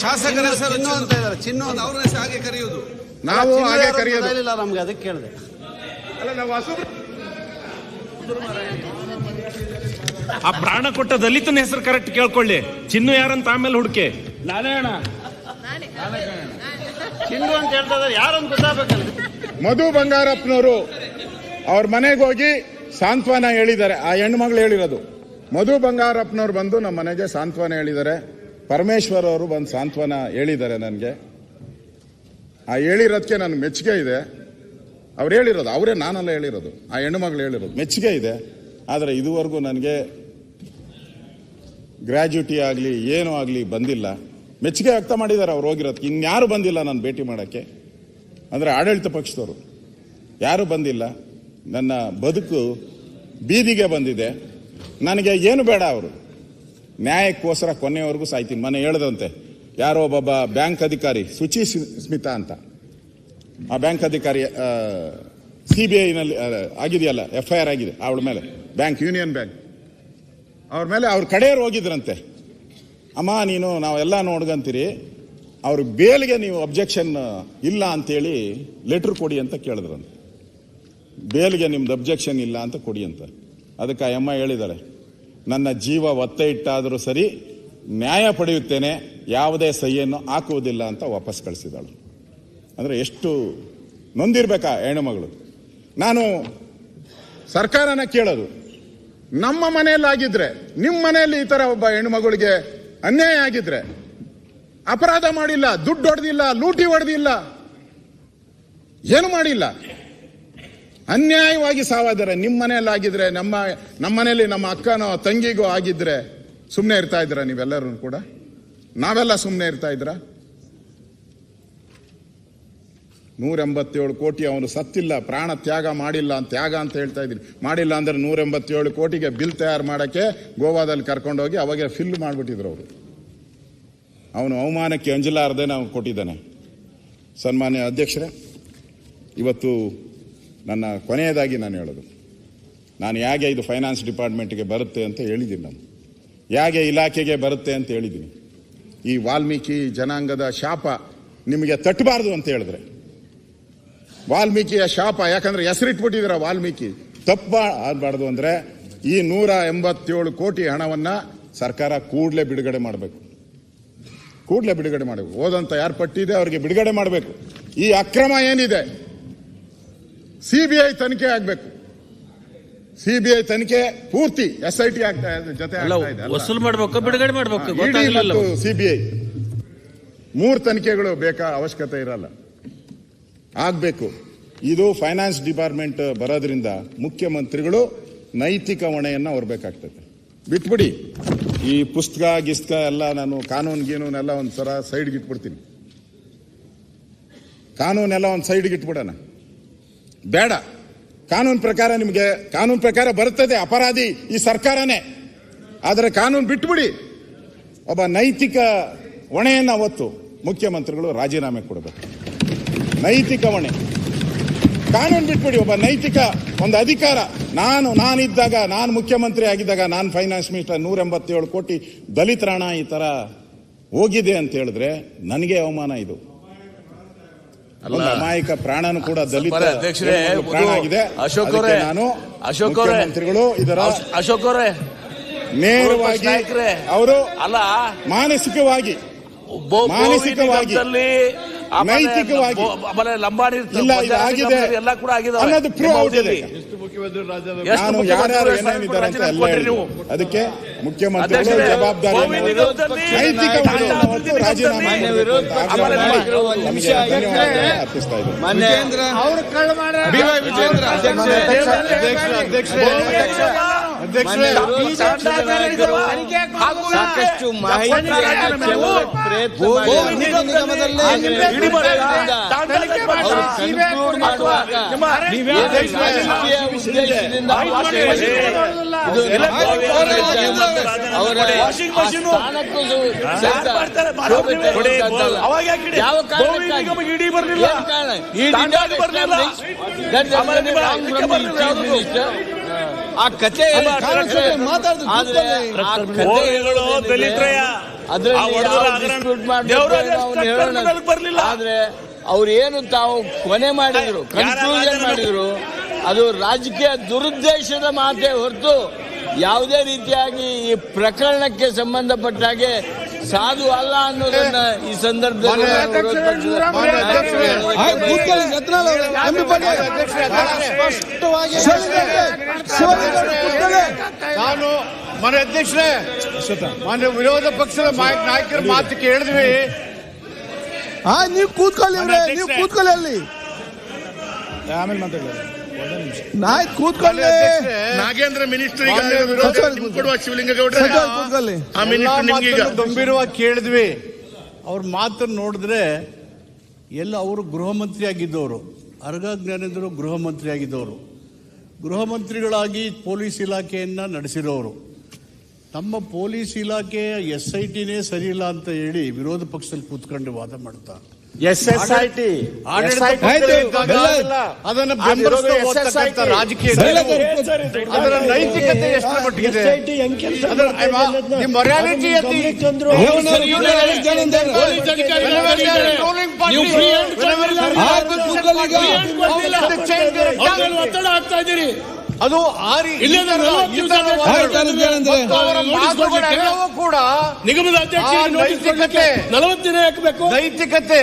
Speaker 7: ಶಾಸಕರ ಚಿನ್ನು ಅಂತ ಇದ್ದಾರೆ. ಚಿನ್ನು ಅವ್ರನ್ನ ಹಾಗೆ ಕರೆಯೋದು,
Speaker 1: ನಾವು ಹಾಗೆ ಕರೆಯೋದು
Speaker 7: ನಮ್ಗೆ ಅದಕ್ಕೆ ಕೇಳಿದೆ.
Speaker 9: ಆ ಪ್ರಾಣ ಕೊಟ್ಟ ದಲಿತನ ಹೆಸರು ಕರೆಕ್ಟ್ ಕೇಳ್ಕೊಳ್ಳಿ. ಚಿನ್ನು ಯಾರಂತ ಆಮೇಲೆ ಹುಡುಕೆ.
Speaker 7: ನಾನೇ ಅಣ್ಣ ಚಿನ್ನು ಅಂತ ಹೇಳ್ತಾ ಇದ್ದಾರೆ. ಯಾರು ಅಂತ ಗೊತ್ತಾಗಬೇಕಲ್ಲ.
Speaker 1: ಮಧು ಬಂಗಾರಪ್ಪನವರು ಅವ್ರ ಮನೆಗೆ ಹೋಗಿ ಸಾಂತ್ವನ ಹೇಳಿದ್ದಾರೆ. ಆ ಹೆಣ್ಮಗಳು ಹೇಳಿರೋದು. ಮಧು ಬಂಗಾರಪ್ಪನವ್ರು ಬಂದು ನಮ್ಮ ಮನೆಗೆ ಸಾಂತ್ವನ ಹೇಳಿದ್ದಾರೆ. ಪರಮೇಶ್ವರ್ ಅವರು ಬಂದು ಸಾಂತ್ವನ ಹೇಳಿದ್ದಾರೆ ನನಗೆ. ಆ ಹೇಳಿರೋದಕ್ಕೆ ನನಗೆ ಮೆಚ್ಚುಗೆ ಇದೆ. ಅವ್ರು ಹೇಳಿರೋದು, ಅವರೇ, ನಾನೆಲ್ಲ ಹೇಳಿರೋದು, ಆ ಹೆಣ್ಣುಮಗಳು ಹೇಳಿರೋದು. ಮೆಚ್ಚುಗೆ ಇದೆ. ಆದರೆ ಇದುವರೆಗೂ ನನಗೆ ಗ್ರ್ಯಾಜುಟಿ ಆಗಲಿ ಏನೂ ಆಗಲಿ ಬಂದಿಲ್ಲ. ಮೆಚ್ಚುಗೆ ವ್ಯಕ್ತ ಮಾಡಿದ್ದಾರೆ ಅವ್ರು ಹೋಗಿರೋದಕ್ಕೆ. ಇನ್ಯಾರು ಬಂದಿಲ್ಲ ನಾನು ಭೇಟಿ ಮಾಡೋಕ್ಕೆ. ಅಂದರೆ ಆಡಳಿತ ಪಕ್ಷದವರು ಯಾರೂ ಬಂದಿಲ್ಲ. ನನ್ನ ಬದುಕು ಬೀದಿಗೆ ಬಂದಿದೆ. ನನಗೆ ಏನು ಬೇಡ. ಅವರು ನ್ಯಾಯಕ್ಕೋಸ್ಕರ ಕೊನೆಯವರೆಗೂ ಸಾಯ್ತೀನಿ. ಮನೆ ಹೇಳ್ದಂತೆ ಯಾರೋ ಒಬ್ಬ ಬ್ಯಾಂಕ್ ಅಧಿಕಾರಿ ಸುಚಿ ಸ್ಮಿತಾ ಅಂತ, ಆ ಬ್ಯಾಂಕ್ ಅಧಿಕಾರಿ CBI-ನಲ್ಲಿ ಆಗಿದೆಯಲ್ಲ, FIR ಆಗಿದೆ ಅವಳ ಮೇಲೆ, ಬ್ಯಾಂಕ್, ಯೂನಿಯನ್ ಬ್ಯಾಂಕ್, ಅವ್ರ ಮೇಲೆ ಅವ್ರ ಕಡೆಯವ್ರು ಹೋಗಿದ್ರಂತೆ. ಅಮ್ಮ ನೀನು ನಾವೆಲ್ಲ ನೋಡ್ಕಂತೀರಿ, ಅವ್ರ ಬೇಲ್ಗೆ ನೀವು ಅಬ್ಜೆಕ್ಷನ್ ಇಲ್ಲ ಅಂತೇಳಿ ಲೆಟ್ರ್ ಕೊಡಿ ಅಂತ ಕೇಳಿದ್ರಂತೆ. ಬೇಲ್ಗೆ ನಿಮ್ದು ಅಬ್ಜೆಕ್ಷನ್ ಇಲ್ಲ ಅಂತ ಕೊಡಿ ಅಂತ. ಅದಕ್ಕೆ ಆ ಅಮ್ಮ ಹೇಳಿದಾಳೆ, ನನ್ನ ಜೀವ ಒತ್ತೆ ಇಟ್ಟಾದರೂ ಸರಿ ನ್ಯಾಯ ಪಡೆಯುತ್ತೇನೆ, ಯಾವುದೇ ಸಹಿಯನ್ನು ಹಾಕುವುದಿಲ್ಲ ಅಂತ ವಾಪಸ್ ಕಳಿಸಿದಾಳು. ಅಂದರೆ ಎಷ್ಟು ನೊಂದಿರ್ಬೇಕಾ ಹೆಣ್ಣುಮಗಳು. ನಾನು ಸರ್ಕಾರನ ಕೇಳೋದು, ನಮ್ಮ ಮನೆಯಲ್ಲಾಗಿದ್ರೆ, ನಿಮ್ಮ ಮನೆಯಲ್ಲಿ ಈ ತರ ಒಬ್ಬ ಹೆಣ್ಣುಮಗಳಿಗೆ ಅನ್ಯಾಯ ಆಗಿದ್ರೆ, ಅಪರಾಧ ಮಾಡಿಲ್ಲ, ದುಡ್ಡು ಹೊಡೆದಿಲ್ಲ, ಲೂಟಿ ಹೊಡೆದಿಲ್ಲ, ಏನು ಮಾಡಿಲ್ಲ, ಅನ್ಯಾಯವಾಗಿ ಸಾವಾದರೆ ನಿಮ್ಮ ಮನೆಯಲ್ಲಾಗಿದ್ರೆ, ನಮ್ಮ ಮನೆಯಲ್ಲಿ ನಮ್ಮ ಅಕ್ಕನೋ ತಂಗಿಗೋ ಆಗಿದ್ರೆ ಸುಮ್ಮನೆ ಇರ್ತಾ ಇದ್ರ ನೀವೆಲ್ಲರೂ ಕೂಡ? ನಾವೆಲ್ಲ ಸುಮ್ಮನೆ ಇರ್ತಾ ಇದ್ರ? 187 ಕೋಟಿ ಅವನು ಸತ್ತಿಲ್ಲ, ಪ್ರಾಣ ತ್ಯಾಗ ಮಾಡಿಲ್ಲ, ತ್ಯಾಗ ಅಂತ ಹೇಳ್ತಾ ಇದ್ದೀನಿ. ಮಾಡಿಲ್ಲ ಅಂದ್ರೆ 187 ಕೋಟಿಗೆ ಬಿಲ್ ತಯಾರು ಮಾಡೋಕ್ಕೆ ಗೋವಾದಲ್ಲಿ ಕರ್ಕೊಂಡೋಗಿ ಅವಾಗ ಫಿಲ್ ಮಾಡಿಬಿಟ್ಟಿದ್ರು ಅವರು. ಅವನು ಅವಮಾನಕ್ಕೆ ಅಂಜಲಾರದೆ ನಾವು ಕೊಟ್ಟಿದ್ದಾನೆ. ಸನ್ಮಾನ್ಯ ಅಧ್ಯಕ್ಷರೇ, ಇವತ್ತು ನನ್ನ ಕೊನೆಯದಾಗಿ ನಾನು ಹೇಳೋದು, ನಾನು ಹೇಗೆ ಇದು ಫೈನಾನ್ಸ್ ಡಿಪಾರ್ಟ್ಮೆಂಟ್ಗೆ ಬರುತ್ತೆ ಅಂತ ಹೇಳಿದ್ದೀನಿ. ನಾನು ಹೇಗೆ ಇಲಾಖೆಗೆ ಬರುತ್ತೆ ಅಂತ ಹೇಳಿದ್ದೀನಿ. ಈ ವಾಲ್ಮೀಕಿ ಜನಾಂಗದ ಶಾಪ ನಿಮಗೆ ತಟ್ಟಬಾರ್ದು ಅಂತ ಹೇಳಿದ್ರೆ, ವಾಲ್ಮೀಕಿಯ ಶಾಪ, ಯಾಕಂದ್ರೆ ಹೆಸರಿಟ್ಬಿಟ್ಟಿದ್ದೀರ ವಾಲ್ಮೀಕಿ, ತಪ್ಪ ಆಗಬಾರ್ದು ಅಂದ್ರೆ ಈ 187 ಕೋಟಿ ಹಣವನ್ನ ಸರ್ಕಾರ ಕೂಡಲೇ ಬಿಡುಗಡೆ ಮಾಡಬೇಕು. ಕೂಡಲೇ ಬಿಡುಗಡೆ ಮಾಡಬೇಕು. ಓದಂತ ಯಾರು ಪಟ್ಟಿದೆ ಅವ್ರಿಗೆ ಬಿಡುಗಡೆ ಮಾಡಬೇಕು. ಈ ಅಕ್ರಮ ಏನಿದೆ CBI ತನಿಖೆ ಆಗಬೇಕು. CBI ತನಿಖೆ ಪೂರ್ತಿ SIT ಆಗ್ತಾ ಜೊತೆ
Speaker 9: ವಸೂಲು ಮಾಡಬೇಕು, ಬಿಡುಗಡೆ ಮಾಡಬೇಕು.
Speaker 1: ಮತ್ತು CBI 3 ತನಿಖೆಗಳು ಬೇಕಾ ಅವಶ್ಯಕತೆ ಇರಲ್ಲ, ಆಗ್ಬೇಕು. ಇದು ಫೈನಾನ್ಸ್ ಡಿಪಾರ್ಟ್ಮೆಂಟ್ ಬರೋದ್ರಿಂದ ಮುಖ್ಯಮಂತ್ರಿಗಳು ನೈತಿಕ ಹೊಣೆಯನ್ನ ಹೊರಬೇಕಾಗ್ತದೆ. ಬಿಟ್ಬಿಡಿ ಈ ಪುಸ್ತಕ ಎಲ್ಲ, ನಾನು ಕಾನೂನೆಲ್ಲ ಒಂದ್ಸಲ ಸೈಡ್ಗೆ ಇಟ್ಬಿಡ್ತೀನಿ. ಕಾನೂನೆಲ್ಲ ಒಂದು ಸೈಡ್ಗೆ ಇಟ್ಬಿಡೋಣ, ಬೇಡ. ಕಾನೂನು ಪ್ರಕಾರ ನಿಮಗೆ ಕಾನೂನು ಪ್ರಕಾರ ಬರುತ್ತದೆ, ಅಪರಾಧಿ ಈ ಸರ್ಕಾರನೇ. ಆದರೆ ಕಾನೂನು ಬಿಟ್ಬಿಡಿ. ಒಬ್ಬ ನೈತಿಕ ಹೊಣೆಯನ್ನ ಹೊತ್ತು ಮುಖ್ಯಮಂತ್ರಿಗಳು ರಾಜೀನಾಮೆ ಕೊಡಬೇಕು. ನೈತಿಕ ಹೊಣೆ, ಕಾನೂನು ಬಿಟ್ಬಿಡಿ. ಒಬ್ಬ ನೈತಿಕ ಒಂದು ಅಧಿಕಾರ, ನಾನಿದ್ದಾಗ, ನಾನು ಮುಖ್ಯಮಂತ್ರಿ ಆಗಿದ್ದಾಗ, ನಾನು ಫೈನಾನ್ಸ್ ಮಿನಿಸ್ಟರ್, 187 ಕೋಟಿ ದಲಿತರ ಹಣ ಈ ತರ ಹೋಗಿದೆ ಅಂತ ಹೇಳಿದ್ರೆ ನನಗೆ ಅವಮಾನ. ಇದು ಒಂದು ಅಮಾಯಕ ಪ್ರಾಣನೂ ಕೂಡ ದಲಿತ
Speaker 6: ಅಧ್ಯಕ್ಷರೇ,
Speaker 1: ಪ್ರಾಣ ಆಗಿದೆ.
Speaker 6: ಅಶೋಕ್ ಅವರೇ,
Speaker 1: ನಾನು
Speaker 6: ಅಶೋಕ್ ಅವರೇ,
Speaker 1: ಮುಖ್ಯಮಂತ್ರಿಗಳು ಇದರ
Speaker 6: ಅಶೋಕ್ ಅವರೇ
Speaker 1: ನೇರವಾಗಿ ಅವರು
Speaker 6: ಅಲ್ಲ
Speaker 1: ಮಾನಸಿಕವಾಗಿ ನೈತಿಕವಾಗಿ
Speaker 6: ಆಮೇಲೆ ಲಂಬಾಣಿ
Speaker 1: ಇಲ್ಲ ಇದಾಗಿದೆ
Speaker 6: ಎಲ್ಲ ಕೂಡ ಆಗಿದೆ
Speaker 1: ಅನ್ನೋದು ಪ್ರೂವ್ ಆಗಿದೆ. ನಾನು ಯಾರ್ಯಾರು ಏನೇನಿದ್ದಾರೆ ಅಂತ ಎಲ್ಲ ಹೇಳಿದ್ರು. ಅದಕ್ಕೆ ಮುಖ್ಯಮಂತ್ರಿಗಳು ಜವಾಬ್ದಾರಿ ನೈತಿಕವಾಗಿ ರಾಜೀನಾಮೆ ಅರ್ಪಿಸ್ತಾ
Speaker 6: ಸಾಕಷ್ಟು ಆ ಕಥೆ ಬರ್ಲಿಲ್ಲ. ಆದ್ರೆ ಅವ್ರು ಏನು ತಾವು ಕೊನೆ ಮಾಡಿದ್ರು, ಕನ್ಕ್ಲೂಷನ್ ಮಾಡಿದ್ರು, ಅದು ರಾಜಕೀಯ ದುರುದ್ದೇಶದ ಮಾತೇ ಹೊರತು ಯಾವುದೇ ರೀತಿಯಾಗಿ ಈ ಪ್ರಕರಣಕ್ಕೆ ಸಂಬಂಧಪಟ್ಟ ಹಾಗೆ ಸಾಧು ಅಲ್ಲ ಅನ್ನೋದನ್ನ ಈ ಸಂದರ್ಭದಲ್ಲಿ
Speaker 10: ನಾನು ಮನೆ ಅಧ್ಯಕ್ಷರೇ, ಮಾನ್ಯ ವಿರೋಧ ಪಕ್ಷದ ನಾಯಕರ ಮಾತು ಕೇಳಿದ್ವಿ.
Speaker 5: ನೀವು ಕೂತ್ಕೊಳ್ಳಿ, ನೀವು ಕೂತ್ಕೊಳ್ಳಿ ಅಲ್ಲಿ,
Speaker 1: ಆಮೇಲೆ ಮಾತಾಡೋದು.
Speaker 5: ಕೂತ್ಕೊಳ್ಳಿ.
Speaker 10: ನಾಗೇಂದ್ರ ಮಿನಿಸ್ಟರ್ ಕೊಡುವ ಶಿವಲಿಂಗೇಗೌಡ ಗಂಭೀರವಾಗಿ ಕೇಳಿದ್ವಿ. ಅವ್ರ ಮಾತನ್ನು ನೋಡಿದ್ರೆ ಎಲ್ಲ ಅವರು ಗೃಹ ಮಂತ್ರಿ ಆಗಿದ್ದವರು, ಅರ್ಗ ಜ್ಞಾನೇಂದ್ರ ಗೃಹ ಮಂತ್ರಿ ಆಗಿದ್ದವರು, ಗೃಹ ಮಂತ್ರಿಗಳಾಗಿ ಪೊಲೀಸ್ ಇಲಾಖೆಯನ್ನ ನಡೆಸಿರೋರು. ನಮ್ಮ ಪೊಲೀಸ್ ಇಲಾಖೆಯ SITನೇ ಸರಿ ಇಲ್ಲ ಅಂತ ಹೇಳಿ ವಿರೋಧ ಪಕ್ಷದಲ್ಲಿ ಕೂತ್ಕೊಂಡು ವಾದ ಮಾಡ್ತಾ ಅದನ್ನ ಬೆಂಬಲಿಸ್ತಕ್ಕಂಥ ರಾಜಕೀಯ ಅದರ ನೈತಿಕತೆ ಎಷ್ಟು ಮಟ್ಟಿಗಿದೆ? ಒತ್ತಡ ಆಗ್ತಾ ಇದ್ದೀರಿ. ಅದು ಕೂಡ ನಿಗಮದ ಅಧ್ಯಕ್ಷ 40 ದಿನ ಹಾಕಬೇಕು. ನೈತಿಕತೆ